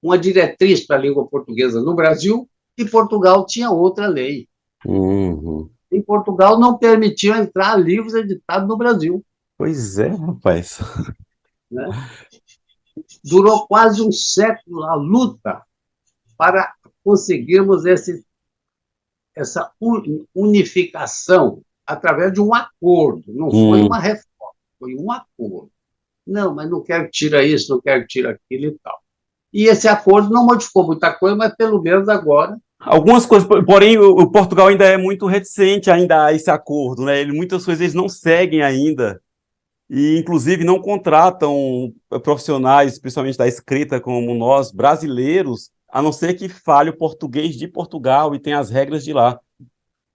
uma diretriz para a língua portuguesa no Brasil e Portugal tinha outra lei. Uhum. Em Portugal não permitiam entrar livros editados no Brasil. Pois é, rapaz. Né? Durou quase um século a luta para conseguirmos essa unificação através de um acordo. Não foi uma Hum, reforma, foi um acordo. Não, mas não quero tirar isso, não quero tirar aquilo e tal. E esse acordo não modificou muita coisa, mas pelo menos agora. algumas coisas, porém, o Portugal ainda é muito reticente ainda a esse acordo, né? Muitas coisas eles não seguem ainda. E, inclusive, não contratam profissionais, principalmente da escrita, como nós, brasileiros, a não ser que fale o português de Portugal e tenha as regras de lá.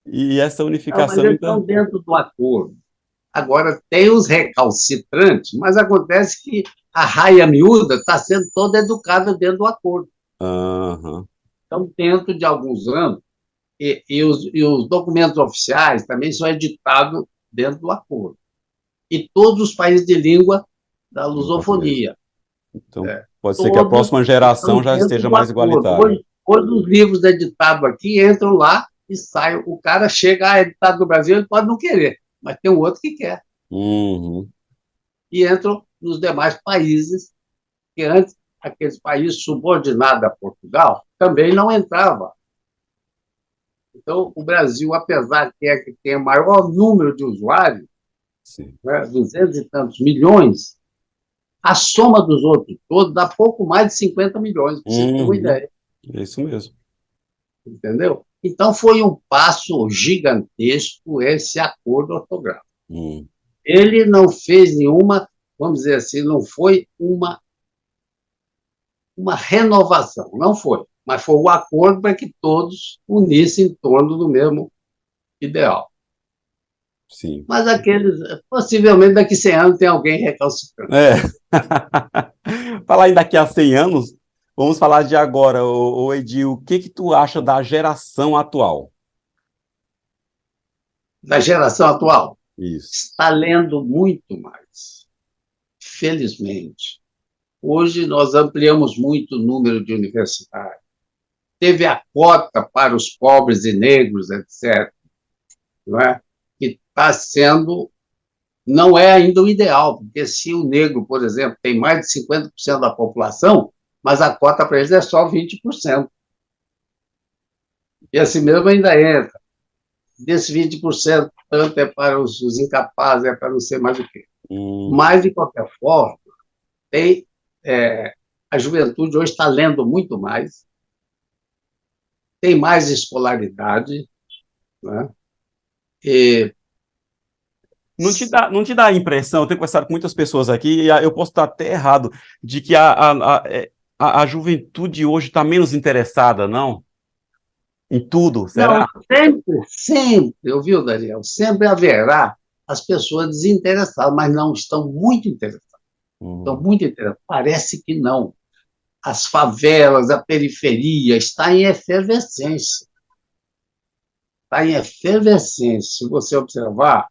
E essa Não, mas unificação eles estão ainda. dentro do acordo. Agora, tem os recalcitrantes, mas acontece que a raia miúda está sendo toda educada dentro do acordo. Aham, Então, dentro de alguns anos, os documentos oficiais também são editados dentro do acordo. E todos os países de língua da em português. lusofonia, Então, né? pode ser que a Todos próxima estão geração já dentro esteja do mais acordo. igualitária. Hoje os livros editados aqui entram lá e saem. O cara chega, editado no Brasil, ele pode não querer, mas tem um outro que quer. Uhum, E entram nos demais países, que antes aqueles países subordinados a Portugal também não entrava. Então, o Brasil, apesar de que tem o maior número de usuários, sim. né, 200 e tantos milhões, a soma dos outros todos dá pouco mais de 50 milhões, para você ter uma Uhum, ideia, é isso mesmo. entendeu? Então, foi um passo gigantesco esse acordo ortográfico. Hum. Ele não fez nenhuma, vamos dizer assim, não foi uma renovação, não foi, mas foi um acordo para que todos unissem em torno do mesmo ideal. Sim. Mas aqueles, possivelmente daqui a 100 anos tem alguém recalcitrante. É. Falar em daqui a 100 anos, vamos falar de agora, Edil, o que que tu acha da geração atual? Da geração atual, Isso. está lendo muito mais, felizmente. Hoje nós ampliamos muito o número de universidades. Teve a cota para os pobres e negros, etc., não é? Que está sendo, não é ainda o ideal, porque se o negro, por exemplo, tem mais de 50% da população, mas a cota para eles é só 20%. E assim mesmo ainda entra. Desses 20%, tanto é para os incapazes, é para não ser mais o quê. Hum. Mas, de qualquer forma, tem, a juventude hoje está lendo muito mais, tem mais escolaridade, né? E, Não te dá a impressão, eu tenho conversado com muitas pessoas aqui, e eu posso estar até errado, de que a juventude hoje está menos interessada, não? Em tudo, não, será? sempre, ouviu, Daniel? Sempre haverá as pessoas desinteressadas, mas não estão muito interessadas. Estão Hum. muito interessadas. Parece que não. As favelas, a periferia está em efervescência. está em efervescência. Se você observar,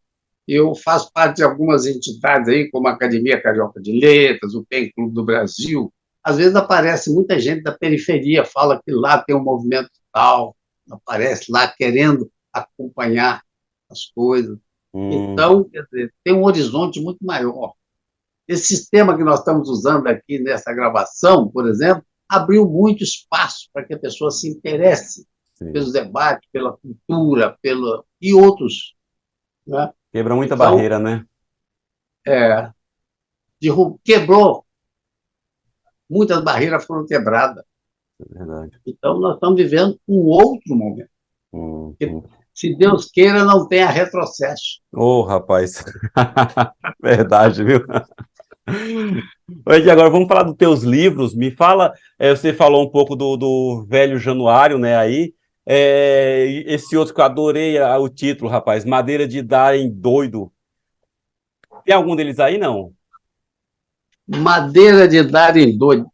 eu faço parte de algumas entidades aí, como a Academia Carioca de Letras, o PEN Clube do Brasil. Às vezes aparece muita gente da periferia, fala que lá tem um movimento tal, aparece lá querendo acompanhar as coisas. Então, quer dizer, tem um horizonte muito maior. Esse sistema que nós estamos usando aqui nessa gravação, por exemplo, abriu muito espaço para que a pessoa se interesse pelos debates, pela cultura, e outros. Né? Quebra muita Então, barreira, né? Quebrou. Muitas barreiras foram quebradas. É verdade. Então, nós estamos vivendo um outro momento. Se Deus queira, não tenha retrocesso. Rapaz. Verdade, viu? E agora vamos falar dos teus livros. Me fala, você falou um pouco do Velho Januário, né, aí. Esse outro que eu adorei o título, rapaz, Madeira de Dar em Doido. Tem algum deles aí, não? Madeira de Dar em Doido.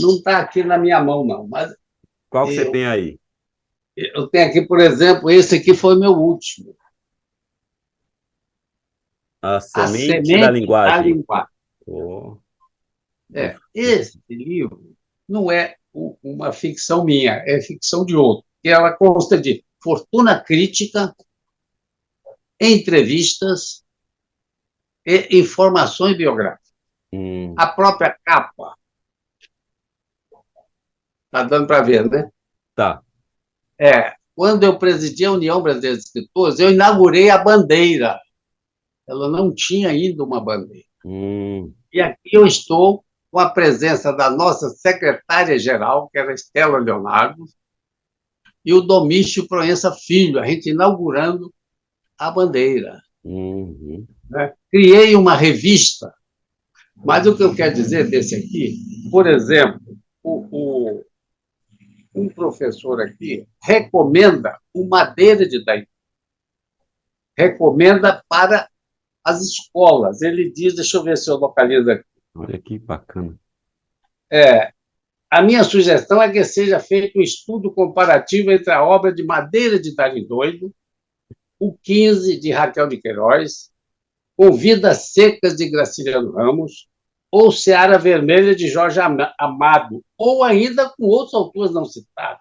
Não está aqui na minha mão, não. Mas qual que você tem aí? Eu tenho aqui, por exemplo, esse aqui foi meu último. A Semente da Linguagem. Oh. Esse livro não é uma ficção minha, é ficção de outro. Que ela consta de fortuna crítica, entrevistas e informações biográficas. A própria capa. Está dando para ver, né? Tá. Quando eu presidi a União Brasileira de Escritores, eu inaugurei a bandeira. Ela não tinha ainda uma bandeira. E aqui eu estou com a presença da nossa secretária-geral, que era Estela Leonardo, e o Domício Proença Filho, a gente inaugurando a bandeira. Né? Criei uma revista, mas o que eu quero dizer desse aqui, por exemplo, um professor aqui recomenda o Madeira de Daí. Recomenda para as escolas. Ele diz, deixa eu ver se eu localizo aqui. Olha que bacana. A minha sugestão é que seja feito um estudo comparativo entre a obra de Madeira de Dar em Doido, o 15, de Raquel de Queiroz, com Vidas Secas, de Graciliano Ramos, ou Seara Vermelha, de Jorge Amado, ou ainda com outros autores não citados.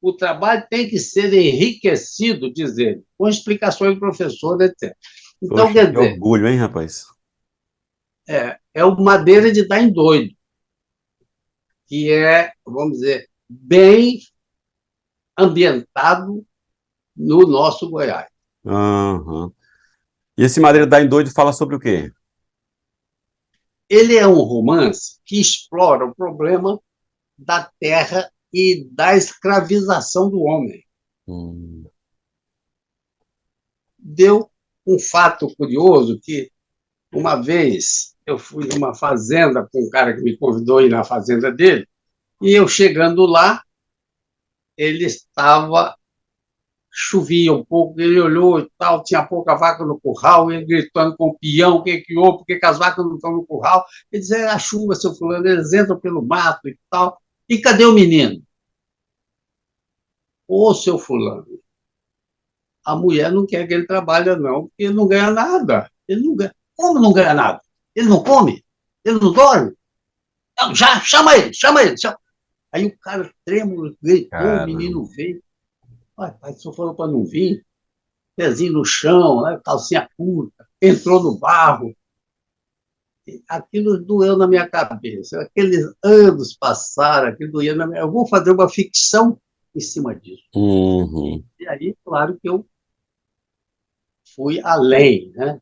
O trabalho tem que ser enriquecido, diz ele, com explicações do professor, etc. Então, Poxa, quer dizer, orgulho, hein, rapaz? É o Madeira de Dar em Doido, que é, vamos dizer, bem ambientado no nosso Goiás. E esse Madeira de Dar em Doido fala sobre o quê? Ele é um romance que explora o problema da terra e da escravização do homem. Deu um fato curioso que, uma vez, eu fui numa fazenda com um cara que me convidou a ir na fazenda dele, e eu chegando lá, ele estava... Chovia um pouco, ele olhou e tal, tinha pouca vaca no curral, ele gritando com o peão, o que houve, por que as vacas não estão no curral? Ele dizia, a chuva, seu fulano, eles entram pelo mato e tal. E cadê o menino? Ô, seu fulano, a mulher não quer que ele trabalhe, não, porque ele não ganha nada. Ele não ganha. Como não ganha nada? Ele não come? Ele não dorme? Não, já, chama ele. Aí o cara trêmulo gritou, o menino veio. Pai, o senhor falou para não vir, pezinho no chão, né, calcinha curta, entrou no barro. Aquilo doeu na minha cabeça. Aqueles anos passaram, aquilo doeu na minha... Eu vou fazer uma ficção em cima disso. E aí, claro que eu fui além, né?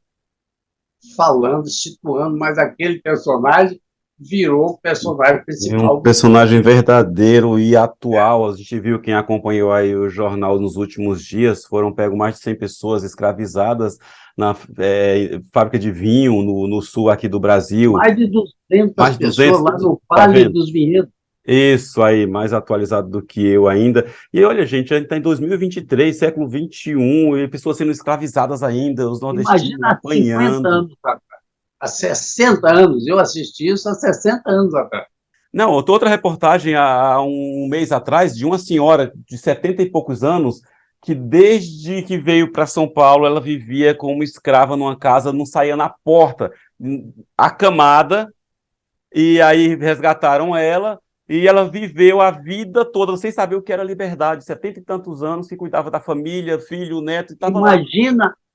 Falando, situando, mas aquele personagem virou o personagem principal. Um personagem verdadeiro e atual. A gente viu, quem acompanhou aí o jornal nos últimos dias, foram pego mais de 100 pessoas escravizadas na fábrica de vinho no sul aqui do Brasil. Mais de 200 pessoas lá no Vale dos Vinhedos. Isso aí, mais atualizado do que eu ainda. E olha, gente, a gente está em 2023, século XXI, e pessoas sendo escravizadas ainda, os nordestinos apanhando. Imagina há 50 anos atrás. Há 60 anos, eu assisti isso há 60 anos atrás. Não, outra reportagem há um mês atrás de uma senhora de 70 e poucos anos que desde que veio para São Paulo ela vivia como escrava numa casa, não saía na porta, acamada, e aí resgataram ela e ela viveu a vida toda sem saber o que era liberdade, 70 e tantos anos, que cuidava da família, filho, neto, e estava lá.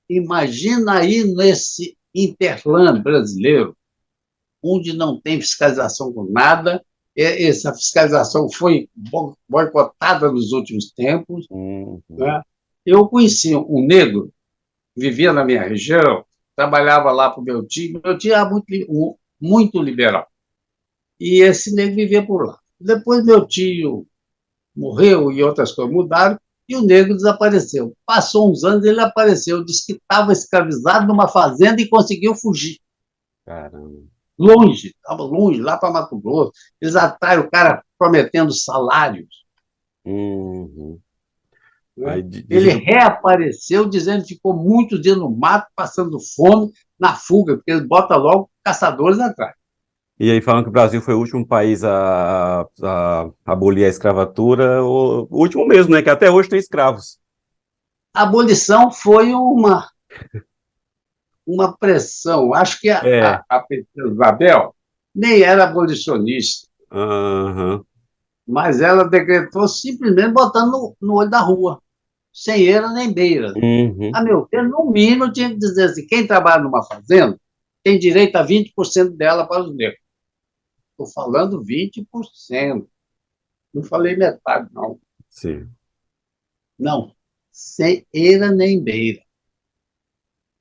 Imagina aí nesse interlâmbio brasileiro, onde não tem fiscalização com nada. Essa fiscalização foi boicotada nos últimos tempos. Uhum. Né? Eu conheci um negro, vivia na minha região, trabalhava lá para o meu tio era muito liberal. E esse negro vivia por lá. Depois meu tio morreu e outras coisas mudaram, e o negro desapareceu. Passou uns anos, ele apareceu, disse que estava escravizado numa fazenda e conseguiu fugir. Caramba. Longe, estava longe, lá para Mato Grosso. Eles atraem o cara prometendo salários. Uhum. Né? Aí Ele dizem que... reapareceu dizendo que ficou muitos dias no mato, passando fome, na fuga, porque eles botam logo caçadores atrás. E aí falam que o Brasil foi o último país a abolir a escravatura, o último mesmo, né? Que até hoje tem escravos. A abolição foi uma pressão. Acho que É. a Princesa Isabel nem era abolicionista, Uhum. mas ela decretou simplesmente botando no olho da rua, sem eira nem beira. Uhum. A meu ver, no mínimo, tinha que dizer assim: quem trabalha numa fazenda tem direito a 20% dela para os negros. Estou falando 20%. Não falei metade, não. Sim. Não. Sem eira nem beira.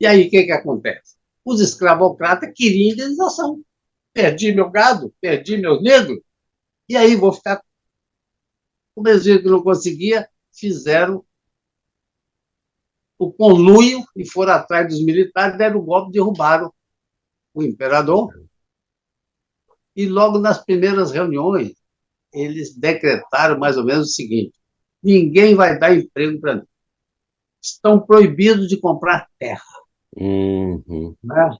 E aí, o que acontece? Os escravocratas queriam indenização. Perdi meu gado, perdi meus negros, e aí vou ficar. Como eles viram que não conseguia, fizeram o conluio e foram atrás dos militares, deram o golpe, derrubaram o imperador. E logo nas primeiras reuniões, eles decretaram mais ou menos o seguinte: ninguém vai dar emprego para mim. Estão proibidos de comprar terra. Uhum. Né?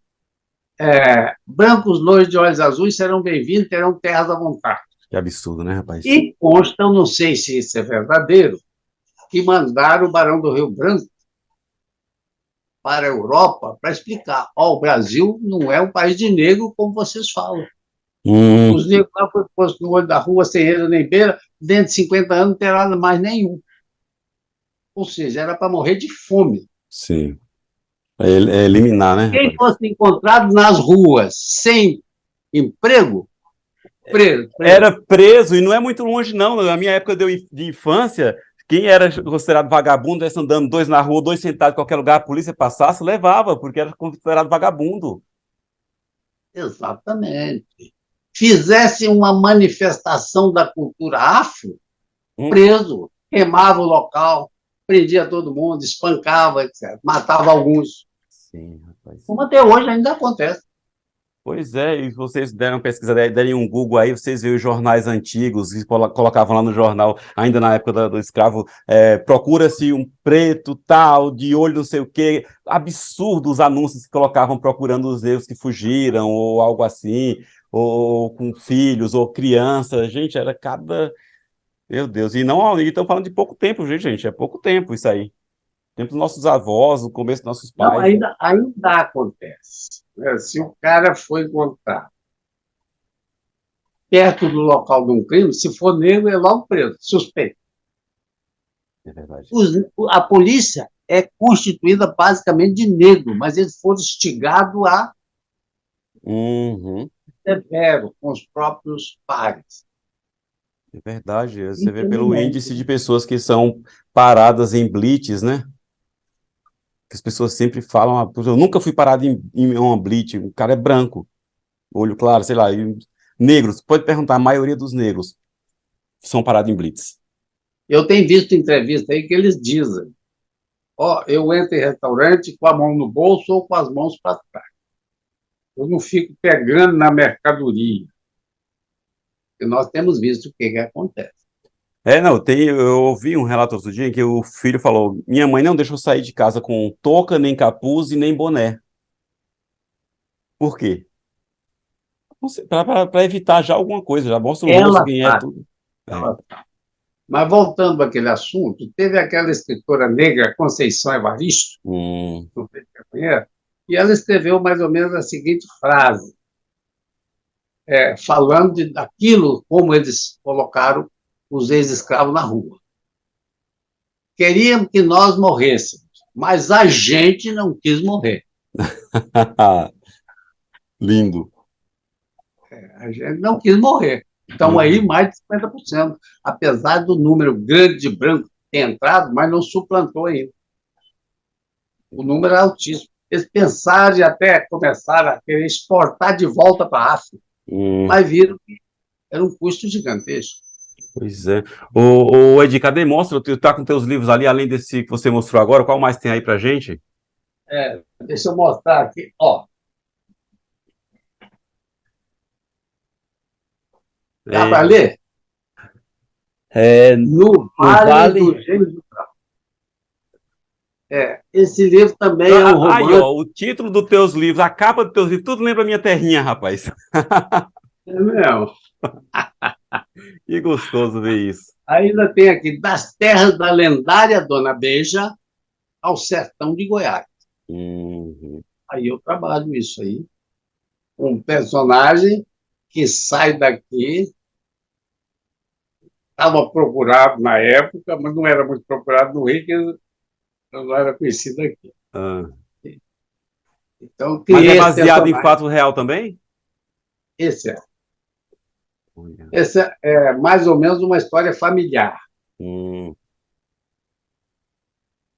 Brancos, loiros de olhos azuis serão bem-vindos, terão terras à vontade. Que absurdo, né, rapaz? E constam, não sei se isso é verdadeiro, que mandaram o Barão do Rio Branco para a Europa para explicar: o Brasil não é um país de negro como vocês falam. Os negros lá foram postos no olho da rua, sem eira nem beira, dentro de 50 anos não terá mais nenhum. Ou seja, era para morrer de fome. Sim. É eliminar, né, Quem rapaz? fosse encontrado nas ruas sem emprego, preso. Era preso, e não é muito longe, não. Na minha época de infância, quem era considerado vagabundo, andando dois na rua, dois sentados em qualquer lugar, a polícia passasse, levava, porque era considerado vagabundo. Exatamente. Fizesse uma manifestação da cultura afro, Hum? preso, queimava o local, prendia todo mundo, espancava, etc. Matava alguns. Sim, rapaz. Como até hoje ainda acontece. Pois é, e vocês deram pesquisa, derem um Google aí, vocês veem os jornais antigos, que colocavam lá no jornal, ainda na época do escravo, procura-se um preto, tal, de olho não sei o quê, absurdo os anúncios que colocavam procurando os negros que fugiram, ou algo assim, ou com filhos, ou crianças, gente, era cada... Meu Deus, e não, e estão falando de pouco tempo, gente, é pouco tempo isso aí. Tempo dos nossos avós, no começo dos nossos Não, pais. ainda acontece. Se o cara foi encontrado perto do local de um crime, se for negro, é logo preso, suspeito. É verdade. A polícia é constituída basicamente de negro, mas eles foram instigados a Uhum. severo com os próprios pares. É verdade, você vê pelo índice de Infelizmente. pessoas que são paradas em blitz, né? Que as pessoas sempre falam, eu nunca fui parado em uma blitz, o cara é branco, olho claro, sei lá, e negros, pode perguntar, a maioria dos negros são parados em blitz. Eu tenho visto entrevista aí que eles dizem: eu entro em restaurante com a mão no bolso ou com as mãos para trás. Eu não fico pegando na mercadoria. E nós temos visto o que acontece. Não, eu ouvi um relato outro dia em que o filho falou, minha mãe não deixou sair de casa com touca, nem capuz e nem boné. Por quê? para evitar já alguma coisa, já mostra o rosto, Ela quem é sabe. tudo. É. Ela... Mas voltando àquele assunto, teve aquela escritora negra, Conceição Evaristo, Hum, não sei se você conhece, e ela escreveu mais ou menos a seguinte frase, falando daquilo como eles colocaram os ex-escravos na rua. Queriam que nós morrêssemos, mas a gente não quis morrer. lindo. A gente não quis morrer. Então, aí, mais de 50%, apesar do número grande de brancos ter entrado, mas não suplantou ainda. O número é altíssimo. Eles pensaram e até começaram a querer exportar de volta para a África, mas viram que era um custo gigantesco. Pois é. Edi, cadê? Mostra, tu tá com teus livros ali, além desse que você mostrou agora, qual mais tem aí pra gente? Deixa eu mostrar aqui. Ó, dá É, para ler? é, No no Vale do Vale. Gênio. Esse livro também é um Aí, romance. ó, o título dos teus livros, a capa dos teus livros, tudo lembra a minha terrinha, rapaz. É mesmo. Que gostoso ver isso. Ainda tem aqui, das terras da lendária Dona Beija ao sertão de Goiás. Uhum. Aí eu trabalho isso aí. Um personagem que sai daqui, estava procurado na época, mas não era muito procurado no Rio, que eu não era conhecido aqui. Ah. Então, Mas é criei esse baseado em personagem. fato real também? Esse é. Olha. Essa é mais ou menos uma história familiar. Hum.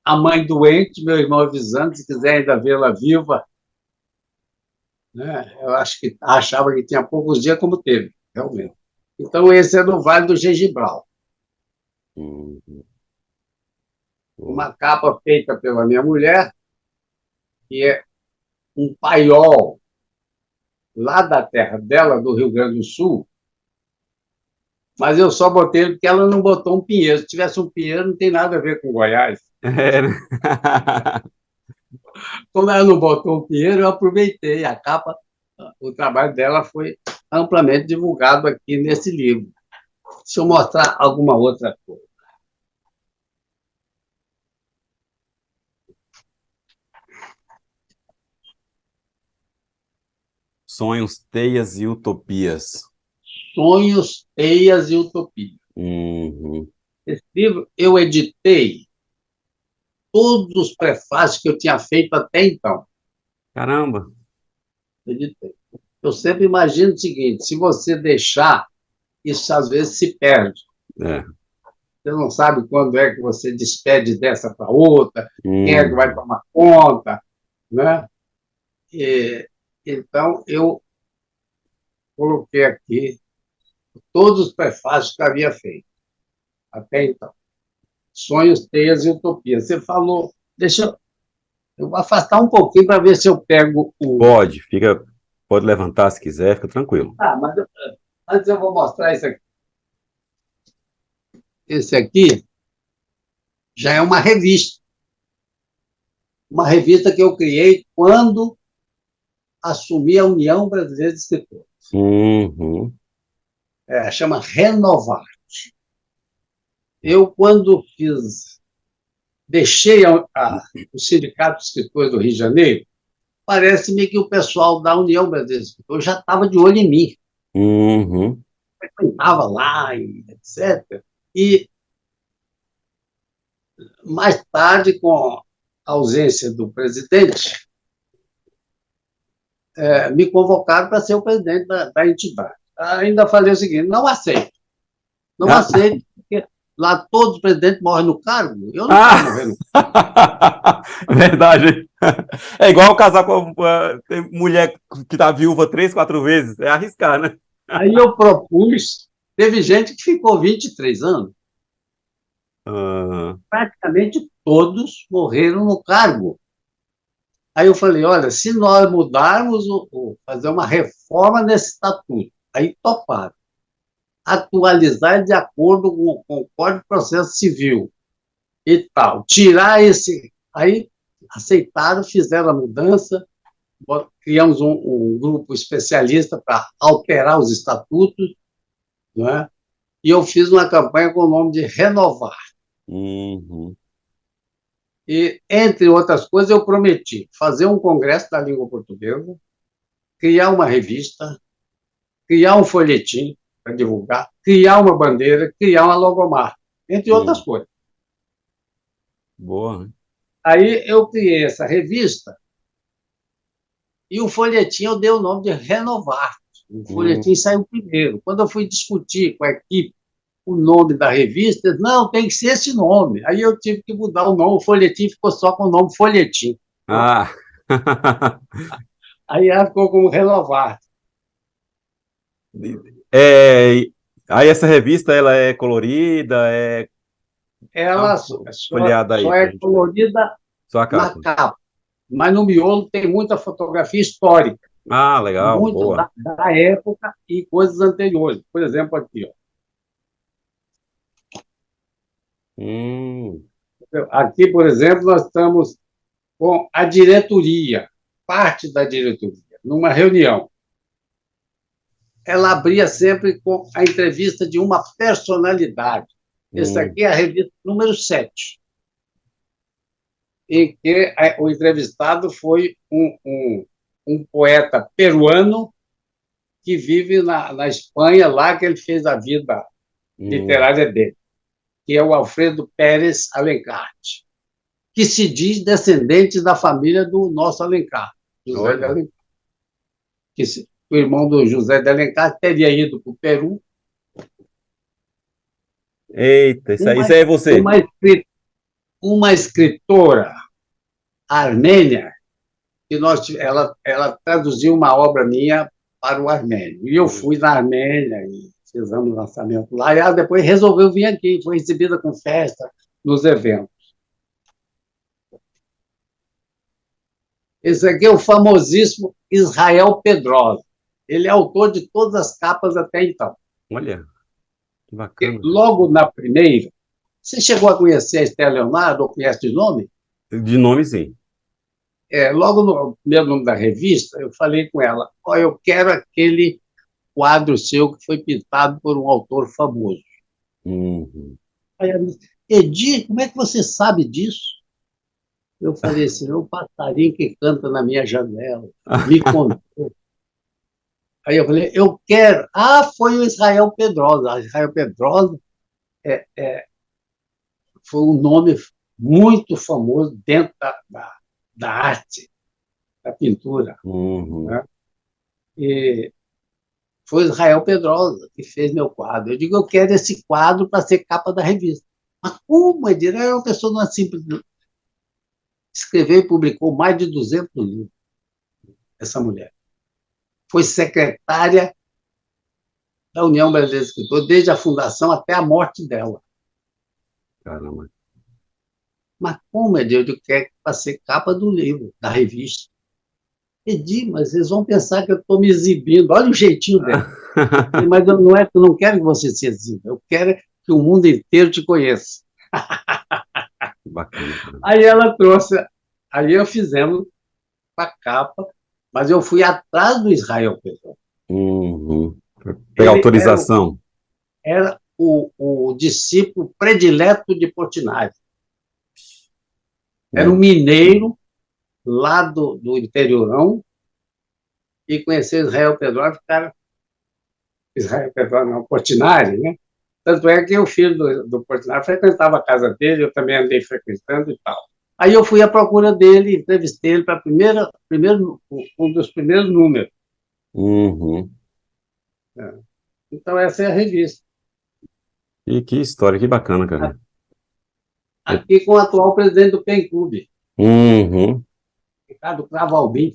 A mãe doente, meu irmão avisando, se quiser ainda vê-la viva, né? Eu acho que achava que tinha poucos dias, como teve, realmente. Então, esse é do Vale do Gengibral. Hum. Uma capa feita pela minha mulher, que é um paiol lá da terra dela, do Rio Grande do Sul, mas eu só botei porque ela não botou um pinheiro. Se tivesse um pinheiro, não tem nada a ver com Goiás. É, né? Como ela não botou um pinheiro, eu aproveitei a capa. O trabalho dela foi amplamente divulgado aqui nesse livro. Deixa eu mostrar alguma outra coisa. Sonhos, teias e utopias. Sonhos, Teias e Utopia. Uhum. Esse livro eu editei todos os prefácios que eu tinha feito até então. Caramba. Editei. Eu sempre imagino o seguinte: se você deixar, isso às vezes se perde. É. Você não sabe quando é que você despede dessa para outra, quem é que vai Uhum. tomar conta, né? Então, eu coloquei aqui todos os prefácios que eu havia feito até então. Sonhos, Teias e Utopias. Você falou, eu vou afastar um pouquinho para ver se eu pego o. Pode, pode levantar se quiser, fica tranquilo. Mas antes eu vou mostrar isso aqui. Esse aqui já é uma revista que eu criei quando assumi a União Brasileira de Escritores. Uhum. Chama Renovar. Eu, quando deixei o Sindicato de Escritores do Rio de Janeiro, parece-me que o pessoal da União Brasileira de Escritores já estava de olho em mim. Uhum. Frequentava lá, e etc. E, mais tarde, com a ausência do presidente, me convocaram para ser o presidente da entidade. Ainda falei o seguinte: não aceito. Não aceito, porque lá todos os presidentes morrem no cargo. Eu não quero morrer no cargo. Verdade. É igual casar com tem mulher que tá viúva 3, 4 vezes. É arriscar, né? Aí eu propus, teve gente que ficou 23 anos. Uhum. Praticamente todos morreram no cargo. Aí eu falei, olha, se nós mudarmos, fazer uma reforma nesse estatuto, aí toparam. Atualizar de acordo com o Código de Processo Civil e tal. Tirar esse... Aí aceitaram, fizeram a mudança criamos um grupo especialista para alterar os estatutos, não é? E eu fiz uma campanha com o nome de Renovar. Uhum. E, entre outras coisas, eu prometi fazer um congresso da língua portuguesa, criar uma revista, criar um folhetim para divulgar, criar uma bandeira, criar uma logomarca, entre outras coisas. Boa, né? Aí eu criei essa revista e o folhetim eu dei o nome de Renovar. O folhetim saiu primeiro. Quando eu fui discutir com a equipe o nome da revista, eles, não, tem que ser esse nome. Aí eu tive que mudar o nome, o folhetim ficou só com o nome Folhetim. Ah, Aí ela ficou como Renovar. é, aí essa revista, ela é colorida, dá uma Ela folheada aí só pra é gente ver. colorida Só a na capa. capa, mas no miolo tem muita fotografia histórica, Ah, legal, muito boa. da época e coisas anteriores. Por exemplo, aqui, ó. Hum, Aqui, por exemplo, nós estamos com a diretoria, parte da diretoria, numa reunião. Ela abria sempre com a entrevista de uma personalidade. Esse hum, aqui é a revista número 7, em que o entrevistado foi um poeta peruano que vive na Espanha, lá que ele fez a vida hum. literária dele, que é o Alfredo Pérez Alencar, que se diz descendente da família do nosso Alencar, José de Olha. Alencar. O irmão do José de Alencar teria ido para o Peru. Eita, Uma, isso aí é você. uma, uma escritora armênia, que ela traduziu uma obra minha para o armênio. E eu fui na Armênia e fizemos o lançamento lá. E ela depois resolveu vir aqui, foi recebida com festa nos eventos. Esse aqui é o famosíssimo Israel Pedrosa. Ele é autor de todas as capas até então. Olha, que bacana. Logo na primeira, você chegou a conhecer a Estela Leonardo, ou conhece de nome? De nome, sim. Logo no primeiro nome da revista, eu falei com ela, eu quero aquele quadro seu que foi pintado por um autor famoso. Uhum. Aí ela disse, Edir, como é que você sabe disso? Eu falei assim, é um passarinho que canta na minha janela, me contou. Aí eu falei, eu quero. Ah, foi o Israel Pedrosa. Israel Pedrosa foi um nome muito famoso dentro da arte, da pintura. Uhum. Né? E foi Israel Pedrosa que fez meu quadro. Eu digo, eu quero esse quadro para ser capa da revista. Mas como, Edir? É uma pessoa não é simples. Escreveu e publicou mais de 200 livros, essa mulher. Foi secretária da União Brasileira de Escritores desde a fundação até a morte dela. Caramba. Mas como, Edir? Eu quero para ser capa do livro, da revista. Edir, mas eles vão pensar que eu estou me exibindo. Olha o jeitinho dela. Mas eu não quero que você se exiba, eu quero que o mundo inteiro te conheça. Bacana, cara. Aí ela trouxe, aí eu fizemos a capa, mas eu fui atrás do Israel Pessoa. Uhum. Pegar Ele autorização. era o discípulo predileto de Portinari. Era um Uhum. mineiro lá do interiorão e conheceu Israel Pedrosa, ficaram Israel Pedrosa não, Portinari, né? Tanto é que o filho do Portinari frequentava a casa dele, eu também andei frequentando e tal. Aí eu fui à procura dele, entrevistei ele para um dos primeiros números. Uhum. Né? Então, essa é a revista. E que história, que bacana, cara. Aqui com o atual presidente do PEN Clube, Uhum. Ricardo Cravalbim.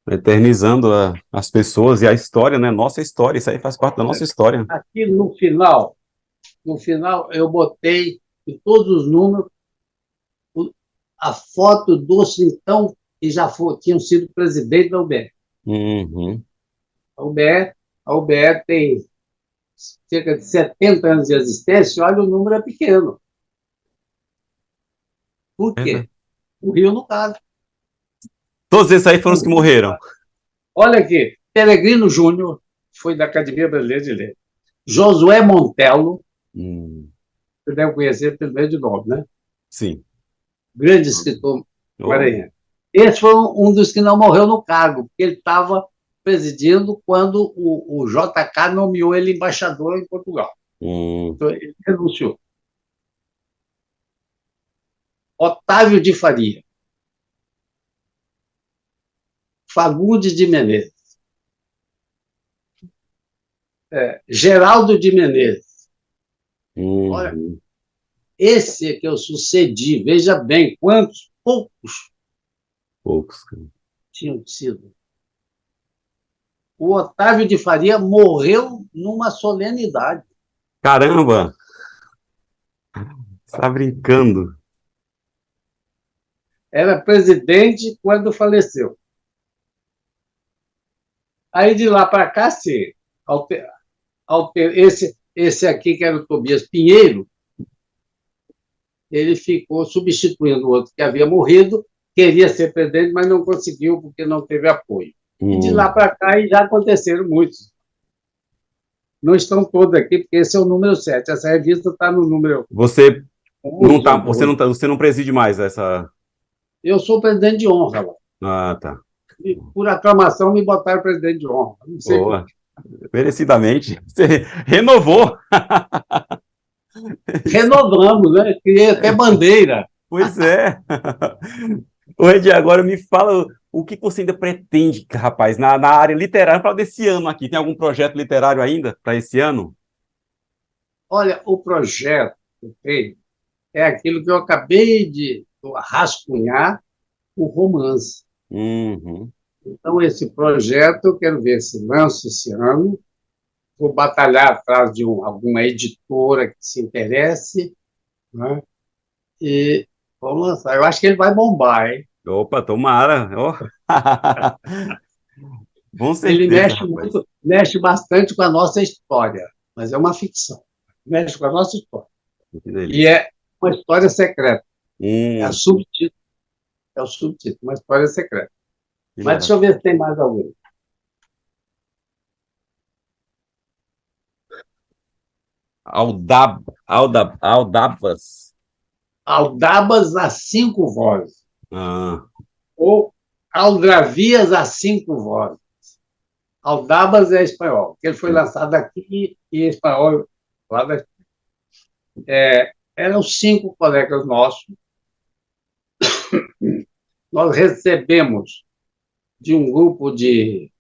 Eternizando as pessoas e a história, né? Nossa história, isso aí faz parte da nossa história. Aqui no final eu botei em todos os números a foto dos então que tinham sido presidente da UBE. Uhum. A UBE, a UBE tem cerca de 70 anos de existência, olha, o número é pequeno. Por É, né? quê? O Rio não cabe. Todos esses aí foram os que morreram. Olha aqui, Peregrino Júnior, foi da Academia Brasileira de Letras. Josué Montello, você deve conhecer pelo meio de nome, né? Sim. Grande escritor maranhense. Oh. Esse foi um dos que não morreu no cargo, porque ele estava presidindo quando o JK nomeou ele embaixador em Portugal. Então, ele renunciou. Otávio de Faria. Fagundes de Menezes. Geraldo de Menezes. Olha, esse é que eu sucedi. Veja bem, quantos poucos tinham sido. O Otávio de Faria morreu numa solenidade. Caramba! Você está brincando. Era presidente quando faleceu. Aí, de lá para cá, sim. Esse aqui, que era o Tobias Pinheiro, ele ficou substituindo o outro que havia morrido, queria ser presidente, mas não conseguiu porque não teve apoio. E de lá para cá já aconteceram muitos. Não estão todos aqui, porque esse é o número 7. Essa revista está no número... Você não preside mais essa... Eu sou presidente de honra lá. Ah, tá. E, por aclamação, me botaram presidente de honra. Não sei por quê. Merecidamente. Você renovou. Renovamos, né? Criei até bandeira. Pois é. Ô, Edi, agora me fala o que você ainda pretende, rapaz, na área literária, para desse ano aqui. Tem algum projeto literário ainda para esse ano? Olha, o projeto que eu tenho é aquilo que eu acabei de rascunhar, o romance. Então, esse projeto eu quero ver se lança esse ano. Vou batalhar atrás de alguma editora que se interesse, né? E vamos lançar. Eu acho que ele vai bombar, hein? Opa, tomara. Oh. Com certeza, ele mexe bastante com a nossa história, mas é uma ficção. Mexe com a nossa história. E é uma história secreta. É o subtítulo. É o subtítulo, uma história secreta. Mas deixa eu ver se tem mais algum. Aldabas. Aldabas a 5 vozes. Ou Aldravias a 5 vozes. Aldabas é espanhol, porque ele foi lançado aqui em espanhol. Eram 5 colegas nossos. Nós recebemos de um grupo de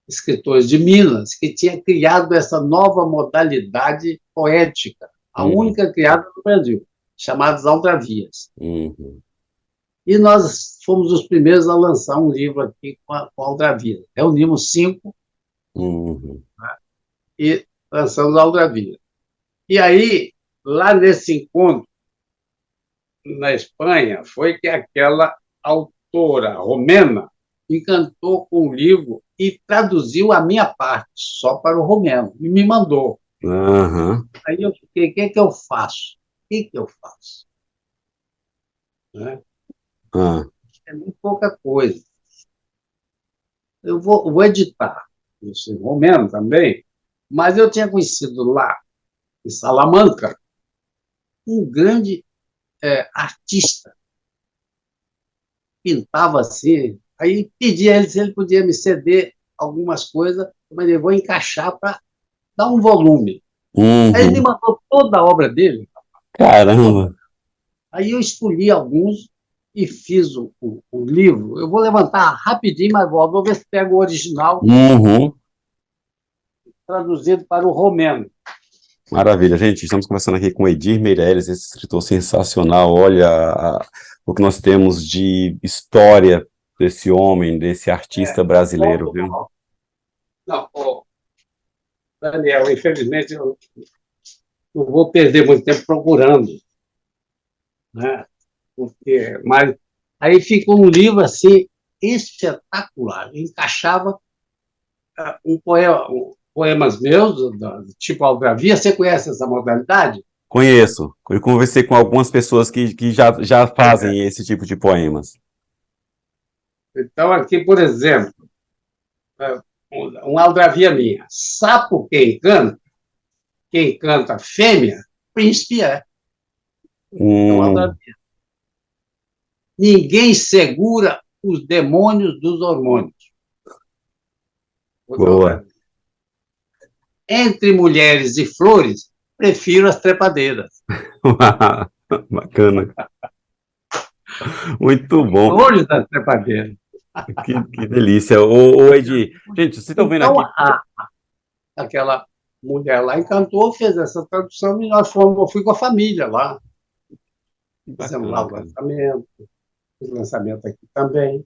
escritores de Minas que tinha criado essa nova modalidade poética, a única criada no Brasil, chamada Aldravias. E nós fomos os primeiros a lançar um livro aqui com Aldravias. Reunimos 5 e lançamos Aldravias. E aí, lá nesse encontro, na Espanha, foi que aquela autora romena encantou com o livro e traduziu a minha parte, só para o romeno, e me mandou. Aí eu fiquei, o que eu faço? Né? É muito pouca coisa. Eu vou editar isso em romeno também, mas eu tinha conhecido lá, em Salamanca, um grande artista. Pintava assim. Aí pedi a ele se ele podia me ceder algumas coisas, mas eu vou encaixar para dar um volume. Aí ele me mandou toda a obra dele. Caramba! Aí eu escolhi alguns e fiz o livro. Eu vou levantar rapidinho, mas vou ver se pego o original traduzido para o romeno. Maravilha, gente. Estamos conversando aqui com Edir Meirelles, esse escritor sensacional. Olha o que nós temos de história desse homem, desse artista brasileiro, viu? Não, Daniel, infelizmente, eu vou perder muito tempo procurando, né? Mas aí ficou um livro assim espetacular. Encaixava poemas meus, tipo Algravia. Você conhece essa modalidade? Conheço. Eu conversei com algumas pessoas que já fazem esse tipo de poemas. Então, aqui, por exemplo, uma aldravia minha. Sapo quem canta fêmea, príncipe é. É uma Hum, aldravia. Ninguém segura os demônios dos hormônios. Outra boa. aldravia. Entre mulheres e flores, prefiro as trepadeiras. Bacana. Muito bom. Flores das trepadeiras. Que delícia. Ô, Edi, gente, vocês estão vendo Então, aqui. aquela mulher lá encantou, fez essa tradução e eu fui com a família lá. Que Fizemos lá bacana, o cara. lançamento, fiz lançamento aqui também.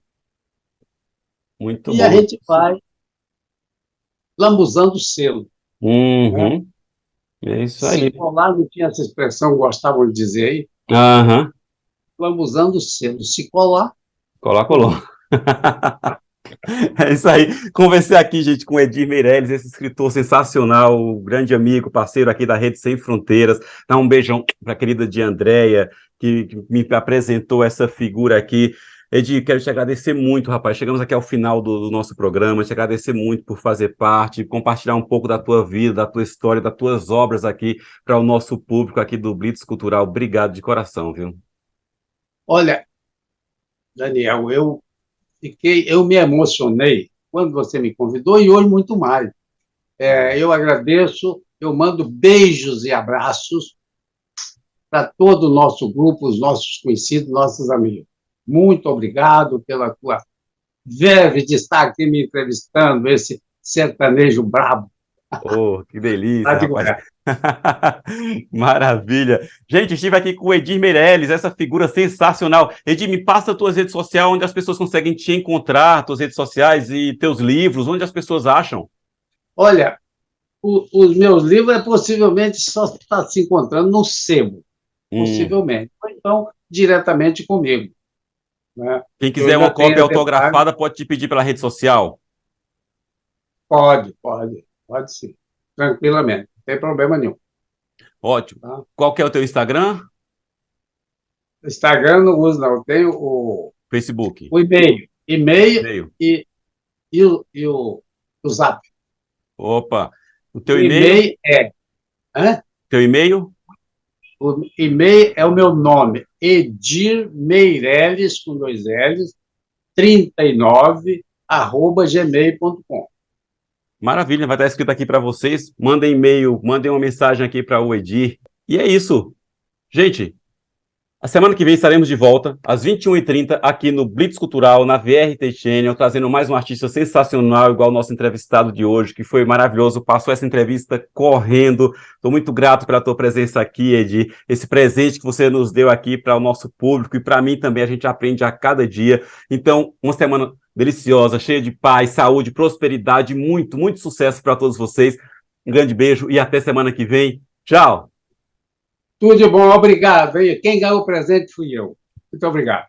Muito E a bom. gente vai lambuzando o selo. Né? Uhum. É isso Se aí. colar, não tinha essa expressão, gostavam de dizer aí, Aham. lambuzando o selo. Se colar, Colou, colou. É isso aí. Conversei aqui, gente, com o Edir Meirelles, esse escritor sensacional, grande amigo, parceiro aqui da Rede Sem Fronteiras. Dá um beijão para a querida de Andréia, que me apresentou essa figura aqui. Edir, quero te agradecer muito, rapaz. Chegamos aqui ao final do nosso programa, te agradecer muito por fazer parte, compartilhar um pouco da tua vida, da tua história, das tuas obras aqui para o nosso público aqui do Blitz Cultural. Obrigado de coração, viu? olha, Daniel, eu me emocionei quando você me convidou e hoje muito mais. Eu agradeço, eu mando beijos e abraços para todo o nosso grupo, os nossos conhecidos, nossos amigos. Muito obrigado pela tua verve de estar aqui me entrevistando, esse sertanejo brabo Oh, que lá delícia, de rapaz. Goiás. Maravilha. Gente, estive aqui com o Edir Meirelles, essa figura sensacional. Edir, me passa as tuas redes sociais, onde as pessoas conseguem te encontrar, tuas redes sociais e teus livros, onde as pessoas acham. Olha, os meus livros possivelmente só está se encontrando no sebo, Hum. possivelmente. Ou então, diretamente comigo. Né? Quem Eu quiser uma ainda tenho cópia a detalhe. autografada, pode te pedir pela rede social. Pode sim, tranquilamente, não tem problema nenhum. Ótimo. Tá? Qual que é o teu Instagram? Instagram não uso, não. Eu tenho Facebook. o e-mail E-mail. e o Zap. Opa. O teu O e-mail? e-mail é. Hã? Teu e-mail? O e-mail é o meu nome, Edir Meirelles, com 2 L's, 39@gmail.com. Maravilha, vai estar escrito aqui para vocês. Mandem e-mail, mandem uma mensagem aqui para o Edir. E é isso. Gente, a semana que vem estaremos de volta, às 21h30, aqui no Blitz Cultural, na VRT Channel, trazendo mais um artista sensacional, igual o nosso entrevistado de hoje, que foi maravilhoso, passou essa entrevista correndo. Estou muito grato pela tua presença aqui, Edir, esse presente que você nos deu aqui para o nosso público e para mim também, a gente aprende a cada dia. Então, uma semana deliciosa, cheia de paz, saúde, prosperidade, muito, muito sucesso para todos vocês. Um grande beijo e até semana que vem. Tchau! Tudo de bom, obrigado. Quem ganhou o presente fui eu. Muito obrigado.